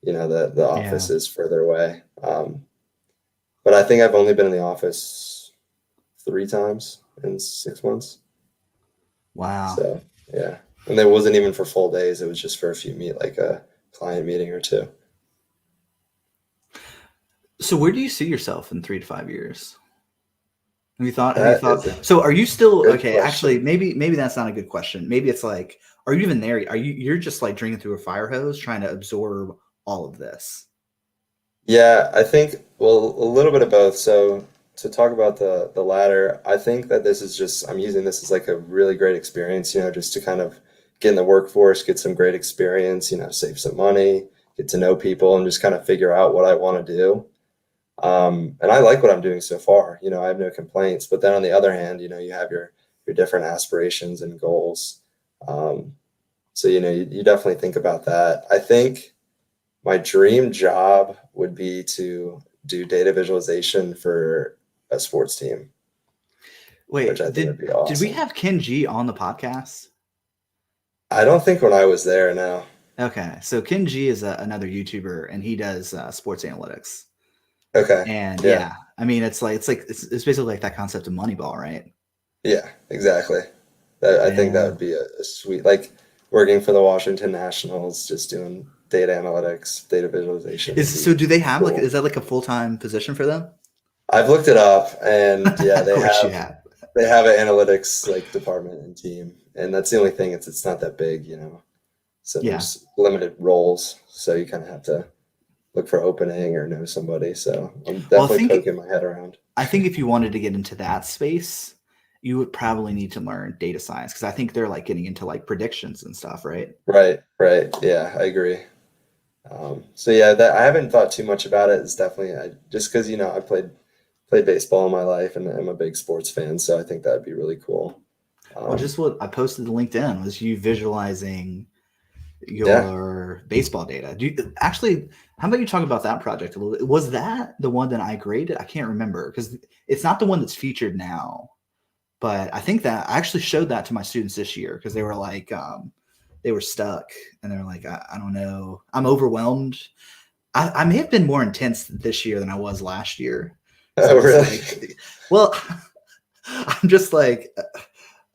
the office is further away. But I think I've only been in the office 3 times in 6 months. Wow. So, yeah. And it wasn't even for full days. It was just for a few like a client meeting or 2. So where do you see yourself in 3 to 5 years? Have you thought? That is a So are you still good okay? Actually, question. maybe that's not a good question. Maybe it's like, are you even there? You're just like drinking through a fire hose, trying to absorb all of this? Yeah, I think, well, a little bit of both. So to talk about the latter, I think that this is just I'm using this as like a really great experience, just to kind of get in the workforce, get some great experience, save some money, get to know people, and just kind of figure out what I want to do. And I like what I'm doing so far. I have no complaints. But then on the other hand, you have your different aspirations and goals. Um, so you definitely think about that. I think my dream job would be to do data visualization for a sports team, which I Wait, think would be did we awesome. have Ken G on the podcast? I don't think when I was there, no. Okay, so Ken G is another YouTuber, and he does sports analytics. Okay. And Yeah. yeah, I mean, it's basically like that concept of Moneyball, right? Yeah, exactly. I think that Yeah. would be a sweet, like working for the Washington Nationals, just doing data analytics, data visualization would So be do they have like, cool. is that like a full-time position for them? I've looked it up, and yeah, Of course you have. they have an analytics like department and team, and that's the only thing. It's not that big. So Yeah. there's limited roles, so you kind of have to look for opening or know somebody. So I'm Well, definitely poking my head around. I think if you wanted to get into that space, you would probably need to learn data science because I think they're like getting into like predictions and stuff, right? Right, right. Yeah, I agree. So yeah, that I haven't thought too much about it. It's definitely just because I played baseball in my life, and I'm a big sports fan, so I think that'd be really cool. Well, Um, just what I posted to LinkedIn was you visualizing yeah, your baseball data. Actually, how about you talk about that project a little bit? Was that the one that I graded? I can't remember because it's not the one that's featured now. But I think that I actually showed that to my students this year because they were like, they were stuck and they were like, I don't know, I'm overwhelmed. I may have been more intense this year than I was last year because I oh was really? like, well, I'm just like,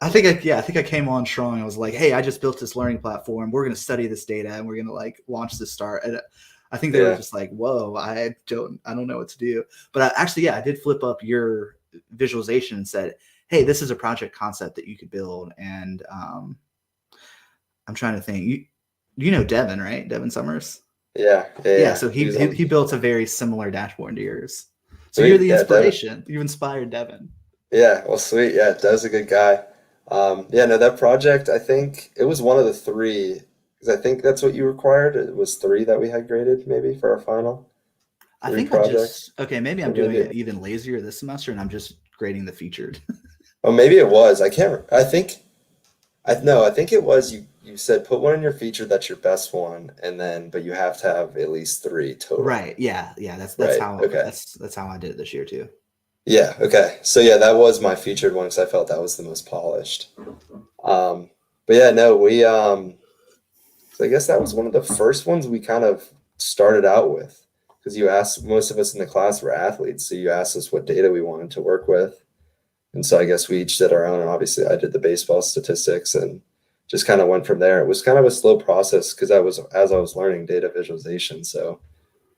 I think I came on strong. I was like, hey, I just built this learning platform. We're going to study this data and we're going to like launch this start. And I think they were Yeah. just like, whoa, I don't know what to do. But I did flip up your visualization and said, hey, this is a project concept that you could build. And I'm trying to think. You know Devin, right? Devin Summers. Yeah, yeah, Yeah. yeah. So He was on. he built a very similar dashboard to yours. So you're Sweet. the Yeah, Devin. inspiration. You inspired Devin. Yeah, well, sweet. Yeah, Dev's a good guy. Yeah, no, that project, I think it was one of the three, because I think that's what you required. It was three that we had graded maybe for our final, I three think I projects, just okay. Maybe I'm or doing maybe, it even lazier this semester, and I'm just grading the featured. oh, maybe it was. I can't. I think. I no. I think it was. You said put one in your feature that's your best one, and then but you have to have at least three total. Right? Yeah, yeah. That's Right. how Okay. that's how I did it this year too. Yeah. Okay. So yeah, that was my featured one because I felt that was the most polished. Um, but yeah, no, so I guess that was one of the first ones we kind of started out with because you asked most of us in the class were athletes, so you asked us what data we wanted to work with, and so I guess we each did our own. And obviously, I did the baseball statistics and just kind of went from there. It was kind of a slow process because I was as I was learning data visualization, so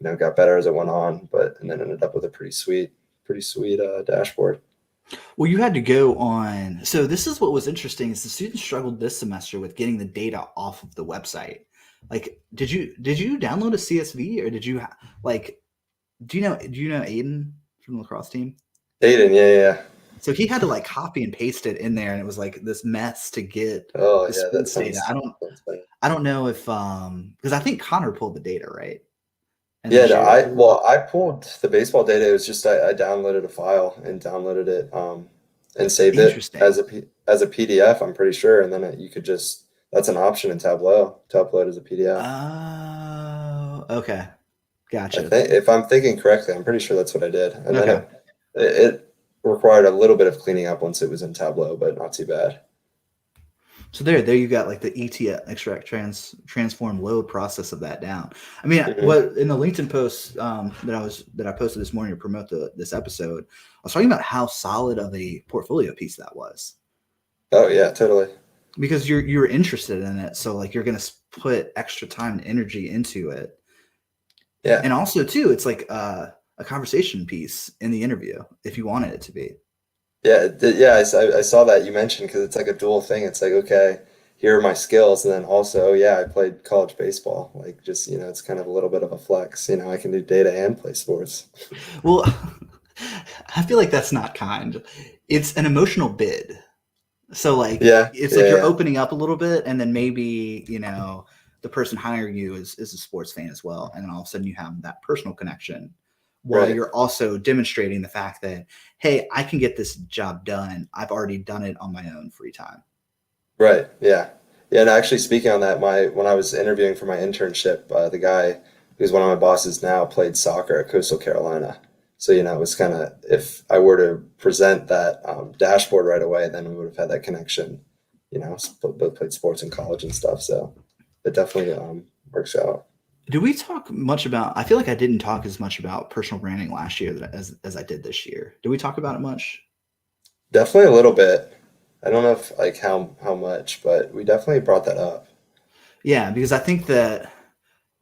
got better as it went on, but and then ended up with a pretty sweet dashboard. Well, you had to go on. So this is what was interesting is the students struggled this semester with getting the data off of the website. Like, did you download a CSV or did you like? Do you know Aiden from the lacrosse team? Aiden, yeah, yeah, yeah. So he had to like copy and paste it in there, and it was like this mess to get Oh the yeah, that students' data. sounds bad. I don't know if because I think Connor pulled the data, right? And then Yeah, no, shared it. I pulled the baseball data. It was just I downloaded a file and downloaded it and saved it Interesting. as a PDF. I'm pretty sure, and then you could just that's an option in Tableau to upload as a PDF. Oh, okay. I Gotcha. think if I'm thinking correctly, I'm pretty sure that's what I did. And then Okay. it required a little bit of cleaning up once it was in Tableau, but not too bad. So there you got like the ETL extract transform load process of that down. I mean, Hmm. what in the LinkedIn post that I posted this morning to promote this episode, I was talking about how solid of a portfolio piece that was Oh yeah, totally. because you're interested in it, so like you're gonna put extra time and energy into it, Yeah. and also too, it's like a conversation piece in the interview if you wanted it to be. Yeah, I saw that you mentioned because it's like a dual thing. It's like, okay, here are my skills, and then also, yeah, I played college baseball. Like, just, it's kind of a little bit of a flex. I can do data and play sports. Well, I feel like that's not kind. It's an emotional bid. So like Yeah, it's like yeah, you're yeah. opening up a little bit, and then maybe, the person hiring you is a sports fan as well. And then all of a sudden you have that personal connection while Right, you're also demonstrating the fact that, hey, I can get this job done. I've already done it on my own free time. right, yeah, yeah. And actually, speaking on that, my when I was interviewing for my internship, the guy who's one of my bosses now played soccer at Coastal Carolina. So, it was kind of, if I were to present that dashboard right away, then we would have had that connection. Both played sports in college and stuff, so it definitely works out. Do we talk much about, I feel like I didn't talk as much about personal branding last year as I did this year. Do we talk about it much? Definitely a little bit. I don't know if like how much, but we definitely brought that up. Yeah, because I think that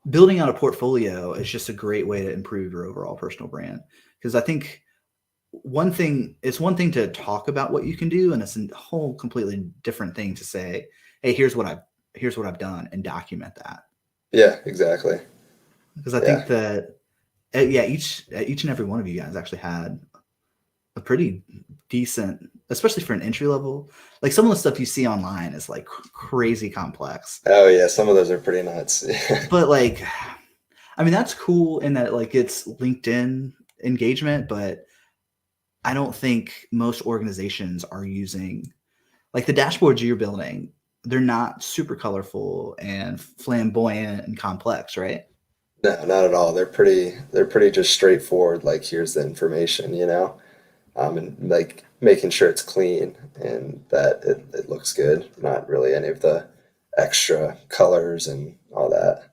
building out a portfolio is just a great way to improve your overall personal brand. Because I think it's one thing to talk about what you can do, and it's a whole completely different thing to say, hey, here's what I've done, and document that. Yeah, exactly. Because I think Yeah. that each and every one of you guys actually had a pretty decent, especially for an entry level. Like some of the stuff you see online is like crazy complex, Oh yeah, some of those are pretty nuts. but like, I mean, that's cool in that like it's LinkedIn engagement, but I don't think most organizations are using like the dashboards you're building. They're not super colorful and flamboyant and complex, right? No, not at all. They're pretty just straightforward, like here's the information, and like making sure it's clean and that it looks good, not really any of the extra colors and all that.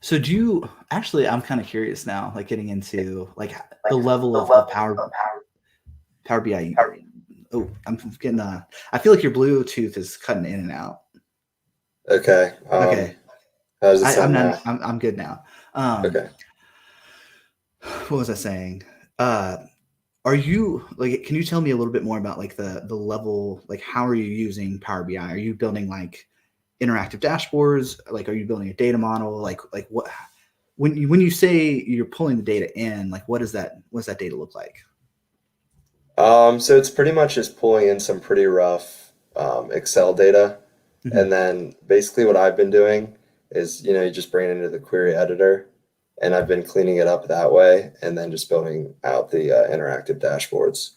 So do you actually, I'm kind of curious now, like getting into like the level of Power BI. Oh, I'm getting I feel like your Bluetooth is cutting in and out. Okay. Okay. How does it I'm sound not, now? I'm good now. Um, Okay. what was I saying? Uh, are you like, can you tell me a little bit more about like the level, like how are you using Power BI? Are you building like interactive dashboards? Like, are you building a data model? Like what, when you say you're pulling the data in, like what does that data look like? So it's pretty much just pulling in some pretty rough Excel data. And Mhm. then basically what I've been doing is, you just bring it into the query editor, and I've been cleaning it up that way, and then just building out the interactive dashboards.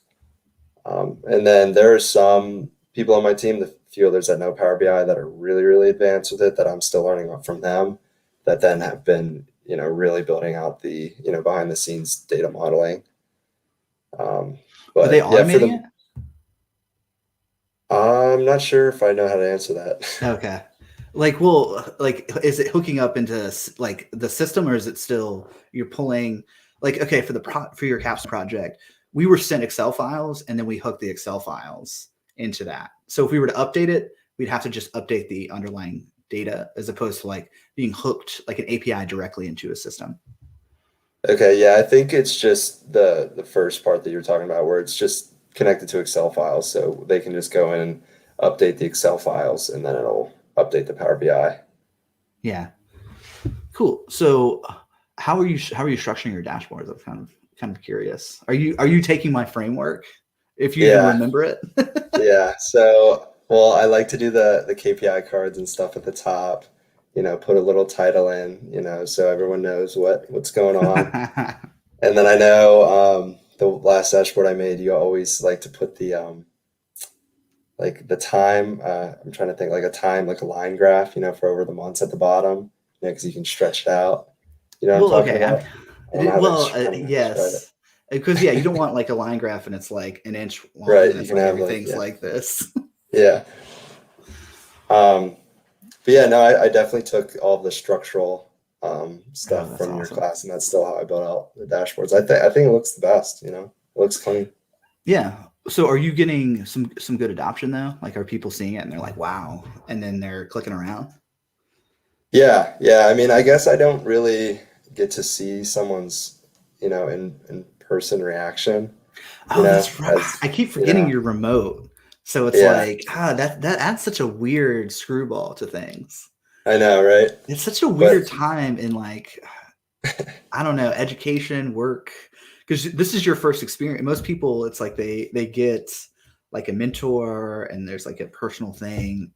And then there are some people on my team, the few others that know Power BI that are really, really advanced with it that I'm still learning from them, that then have been, really building out the, behind the scenes data modeling. Um, Are they but yeah, automating it? I'm not sure if I know how to answer that. Okay. Like, well, like, is it hooking up into like the system, or is it still you're pulling? Like, okay, for your Capstone project, we were sent Excel files, and then we hooked the Excel files into that. So if we were to update it, we'd have to just update the underlying data as opposed to like being hooked like an API directly into a system. Okay, yeah, I think it's just the first part that you're talking about where it's just connected to Excel files, so they can just go in and update the Excel files, and then it'll update the Power BI. Yeah, cool. So how are you structuring your dashboards? I'm kind of curious. Are you taking my framework, if you even Yeah, remember it? yeah. So, well, I like to do the KPI cards and stuff at the top, put a little title in, so everyone knows what's going on. And then I know the last dashboard I made, you always like to put the like the time. I'm trying to think like a time, like a line graph, for over the months at the bottom, because you can stretch it out. You know what I'm Well, talking okay. about? I don't know how to, I don't know how to describe it. Yes, because yeah, you don't want like a line graph and it's like an inch long Right. and You it's can like have like, everything's yeah, like this. yeah. Um, but yeah, no, I definitely took all of the structural Oh, stuff that's from your awesome. class, and that's still how I built out the dashboards. I think it looks the best. It looks clean. Yeah. So, are you getting some good adoption though? Like, are people seeing it and they're like, "Wow," and then they're clicking around? Yeah, yeah. I mean, I guess I don't really get to see someone's in person reaction, Oh, that's right. as I keep forgetting you're remote. So it's yeah, like, that adds such a weird screwball to things. I know, right? It's such a But weird time in like, I don't know, education, work, because this is your first experience. Most people, it's like they get like a mentor and there's like a personal thing.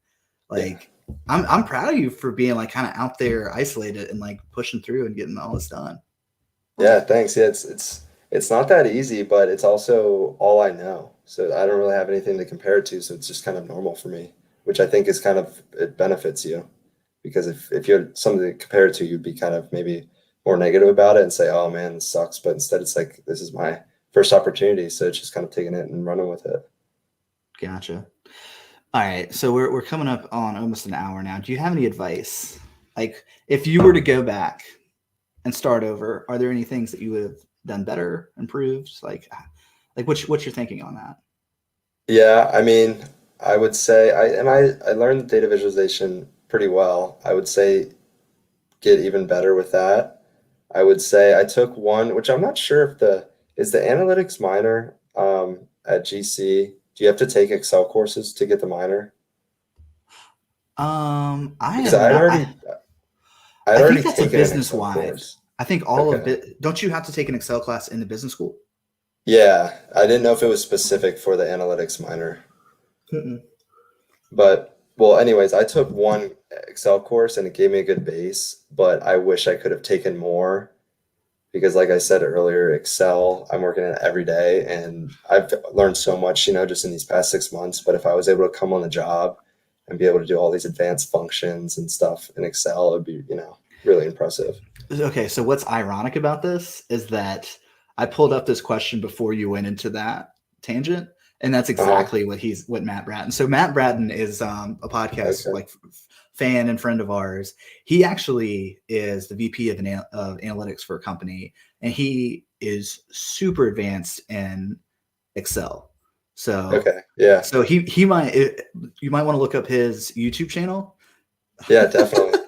yeah, Like I'm proud of you for being like kind of out there isolated and like pushing through and getting all this done. yeah, thanks. Yeah, it's not that easy, but it's also all I know. So I don't really have anything to compare it to, so it's just kind of normal for me, which I think is kind of it benefits you. Because if you had something to compare it to, you'd be kind of maybe more negative about it and say, "Oh man, this sucks." But instead, it's like this is my first opportunity, so it's just kind of taking it and running with it. Gotcha. All right, so we're coming up on almost an hour now. Do you have any advice? Like, if you were to go back and start over, are there any things that you would have done better, improved? Like what's your thinking on that? Yeah, I mean, I would say I learned data visualization pretty well. I would say get even better with that. I would say I took one, which I'm not sure if the is the analytics minor at GC. Do you have to take Excel courses to get the minor? I Because have not. I had I think already that's a taken an business Excel wide. course. I think all of Okay. it. Don't you have to take an Excel class in the business school? Yeah, I didn't know if it was specific for the analytics minor. Mm-mm. But well, anyways, I took one Excel course and it gave me a good base, but I wish I could have taken more because like I said earlier, Excel, I'm working in it every day and I've learned so much, just in these past 6 months. But if I was able to come on the job and be able to do all these advanced functions and stuff in Excel, it would be, really impressive. Okay, so what's ironic about this is that I pulled up this question before you went into that tangent, and that's Uh-huh. exactly what Matt Bratton. So Matt Bratton is a podcast Okay. like fan and friend of ours. He actually is the VP of analytics for a company, and he is super advanced in Excel. So Okay. Yeah. so he might you might want to look up his YouTube channel. Yeah, definitely.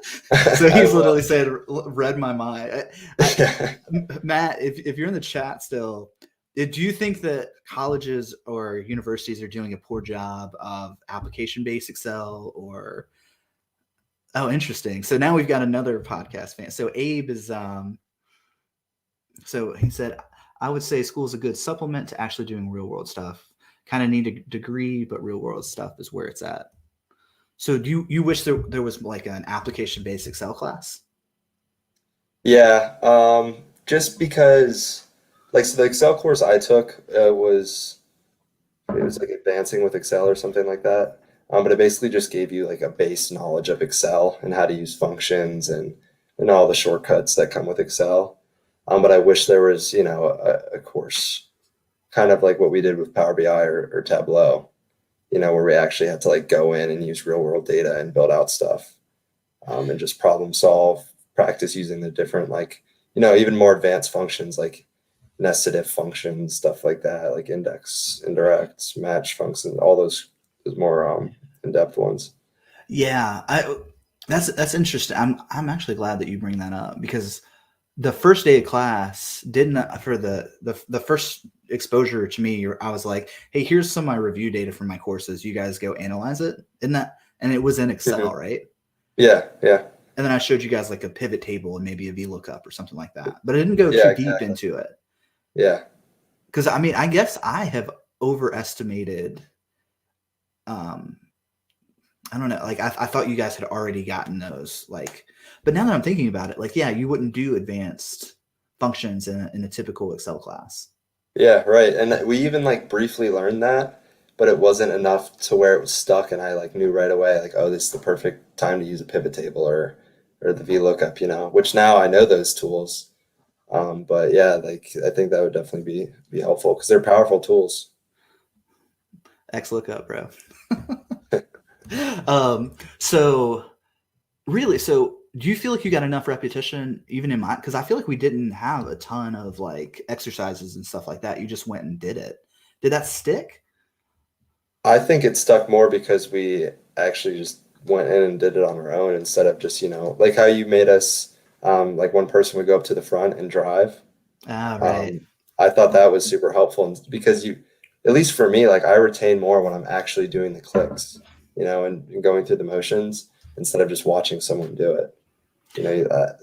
So I he's literally will. said, read my mind. Yeah. Matt, if you're in the chat still, do you think that colleges or universities are doing a poor job of application-based Excel or, oh, interesting. So now we've got another podcast fan. So Abe is, so he said, I would say school is a good supplement to actually doing real world stuff. Kind of need a degree, but real world stuff is where it's at. So do you wish there was like an application-based Excel class? Yeah, just because, like, so the Excel course I took was it was like advancing with Excel or something like that. But it basically just gave you like a base knowledge of Excel and how to use functions and all the shortcuts that come with Excel. But I wish there was, a course kind of like what we did with Power BI or Tableau, where we actually had to like go in and use real world data and build out stuff, and just problem solve, practice using the different like, even more advanced functions like nested if functions, stuff like that, like index, indirects, match functions, all those more in-depth ones. Yeah, that's interesting. I'm actually glad that you bring that up because the first day of class didn't for the first exposure to me. I was like, hey, here's some of my review data from my courses. You guys go analyze it. Isn't that? And it was in Excel, Hmm. right? Yeah, yeah, And then I showed you guys like a pivot table and maybe a VLOOKUP or something like that. But I didn't go too yeah, deep exactly. into it Yeah, because I mean, I guess I have overestimated. Um, I don't know. Like I thought you guys had already gotten those. Like, but now that I'm thinking about it, like, yeah, you wouldn't do advanced functions in a typical Excel class. yeah, right. And we even like briefly learned that, but it wasn't enough to where it was stuck. And I like knew right away, like, oh, this is the perfect time to use a pivot table or the VLOOKUP, which now I know those tools. But yeah, like I think that would definitely be helpful because they're powerful tools. X lookup, bro. So really, so do you feel like you got enough repetition even in my? Because I feel like we didn't have a ton of like exercises and stuff like that. You just went and did it. Did that stick? I think it stuck more because we actually just went in and did it on our own instead of just, like how you made us, like one person would go up to the front and drive. Ah, right. I thought that was super helpful, and because at least for me, like I retain more when I'm actually doing the clicks, and going through the motions instead of just watching someone do it,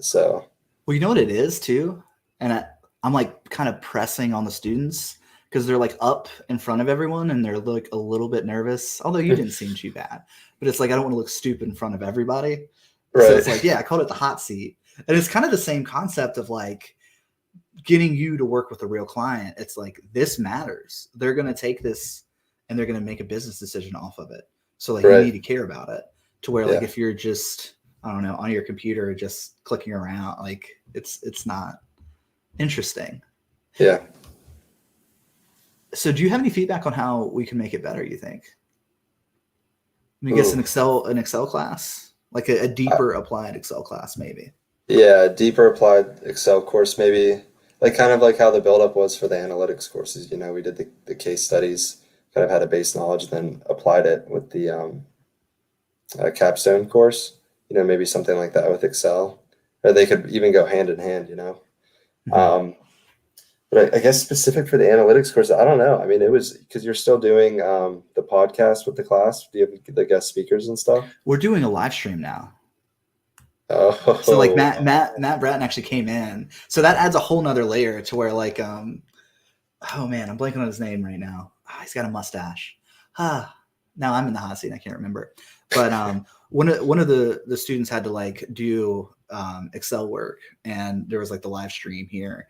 so. Well, you know what it is too? And I'm like kind of pressing on the students because they're like up in front of everyone and they're like a little bit nervous. Although you didn't seem too bad, but it's like I don't want to look stupid in front of everybody. Right. So it's like, yeah, I called it the hot seat. And it's kind of the same concept of like getting you to work with a real client. It's like, this matters. They're going to take this and they're going to make a business decision off of it. So like, Right. you need to care about it to where like, Yeah. if you're just, I don't know, on your computer, just clicking around, like it's not interesting. Yeah. So do you have any feedback on how we can make it better, you think? I mean, I guess an Excel class, like a deeper applied Excel class, maybe. Yeah, deeper applied Excel course, maybe like kind of like how the buildup was for the analytics courses. We did the case studies, kind of had a base knowledge, then applied it with the Capstone course. Maybe something like that with Excel, or they could even go hand in hand. Mhm. But I guess specific for the analytics course, I don't know. I mean, it was because you're still doing the podcast with the class. Do you have the guest speakers and stuff? We're doing a live stream now. Oh, So like Matt Bratton actually came in. So that adds a whole nother layer to where like, oh man, I'm blanking on his name right now. Oh, he's got a mustache. Now I'm in the hot seat. I can't remember. But one of the students had to like do Excel work, and there was like the live stream here.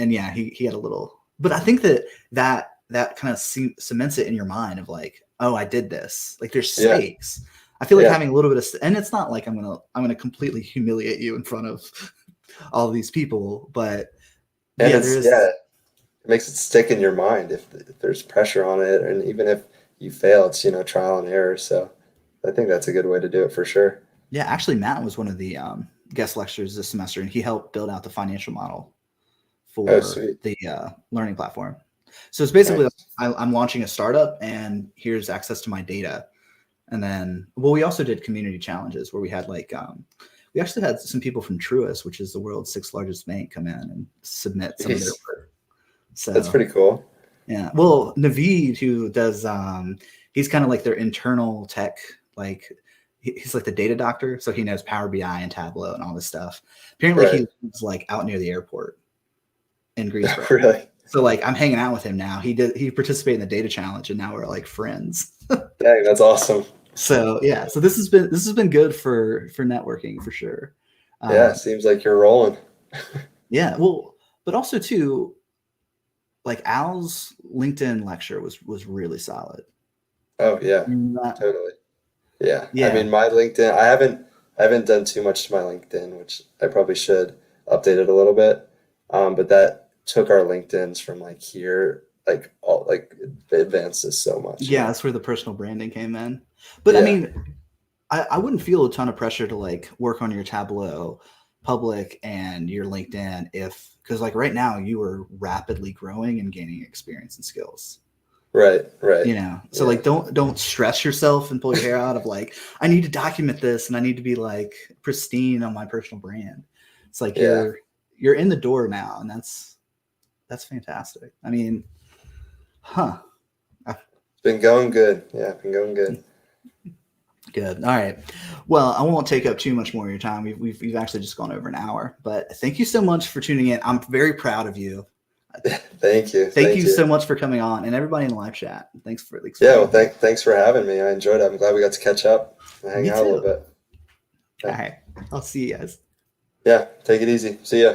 And yeah, he had a little, but I think that kind of cements it in your mind of like, oh, I did this. Like there's stakes. Yeah. I feel like having a little bit of, and it's not like I'm gonna completely humiliate you in front of all these people, but it makes it stick in your mind if there's pressure on it, and even if you fail, it's trial and error. So I think that's a good way to do it for sure. Yeah, actually, Matt was one of the guest lecturers this semester, and he helped build out the financial model for the learning platform. So it's basically like I'm launching a startup, and here's access to my data. And then, we also did community challenges where we had like, we actually had some people from Truist, which is the world's 6th largest bank, come in and submit some of their work. So that's pretty cool. Yeah. Well, Naveed, who does, he's kind of like their internal tech, like he's like the data doctor. So he knows Power BI and Tableau and all this stuff. Apparently he lives like out near the airport in Greensboro. Really? So like I'm hanging out with him now. He participated in the data challenge, and now we're like friends. Dang, that's awesome. So yeah, so this has been good for networking for sure. Yeah, seems like you're rolling. Yeah, well, but also too, like Al's LinkedIn lecture was really solid. Oh yeah, totally. Yeah. I mean, my LinkedIn, I haven't done too much to my LinkedIn, which I probably should update it a little bit. But that took our LinkedIns from like here, like all like it advanced this so much. Yeah, that's where the personal branding came in. But I mean, I wouldn't feel a ton of pressure to like work on your Tableau public and your LinkedIn because like right now you are rapidly growing and gaining experience and skills. Right. So like don't stress yourself and pull your hair out of like, I need to document this and I need to be like pristine on my personal brand. It's like you're in the door now, and that's fantastic. I mean, It's been going good. Yeah, been going good. Good. All right. Well, I won't take up too much more of your time. We've actually just gone over an hour, but thank you so much for tuning in. I'm very proud of you. Thank you. Thank you so much for coming on, and everybody in the live chat. Thanks for thanks for having me. I enjoyed it. I'm glad we got to catch up and hang out a little bit. All right. I'll see you guys. Yeah. Take it easy. See ya.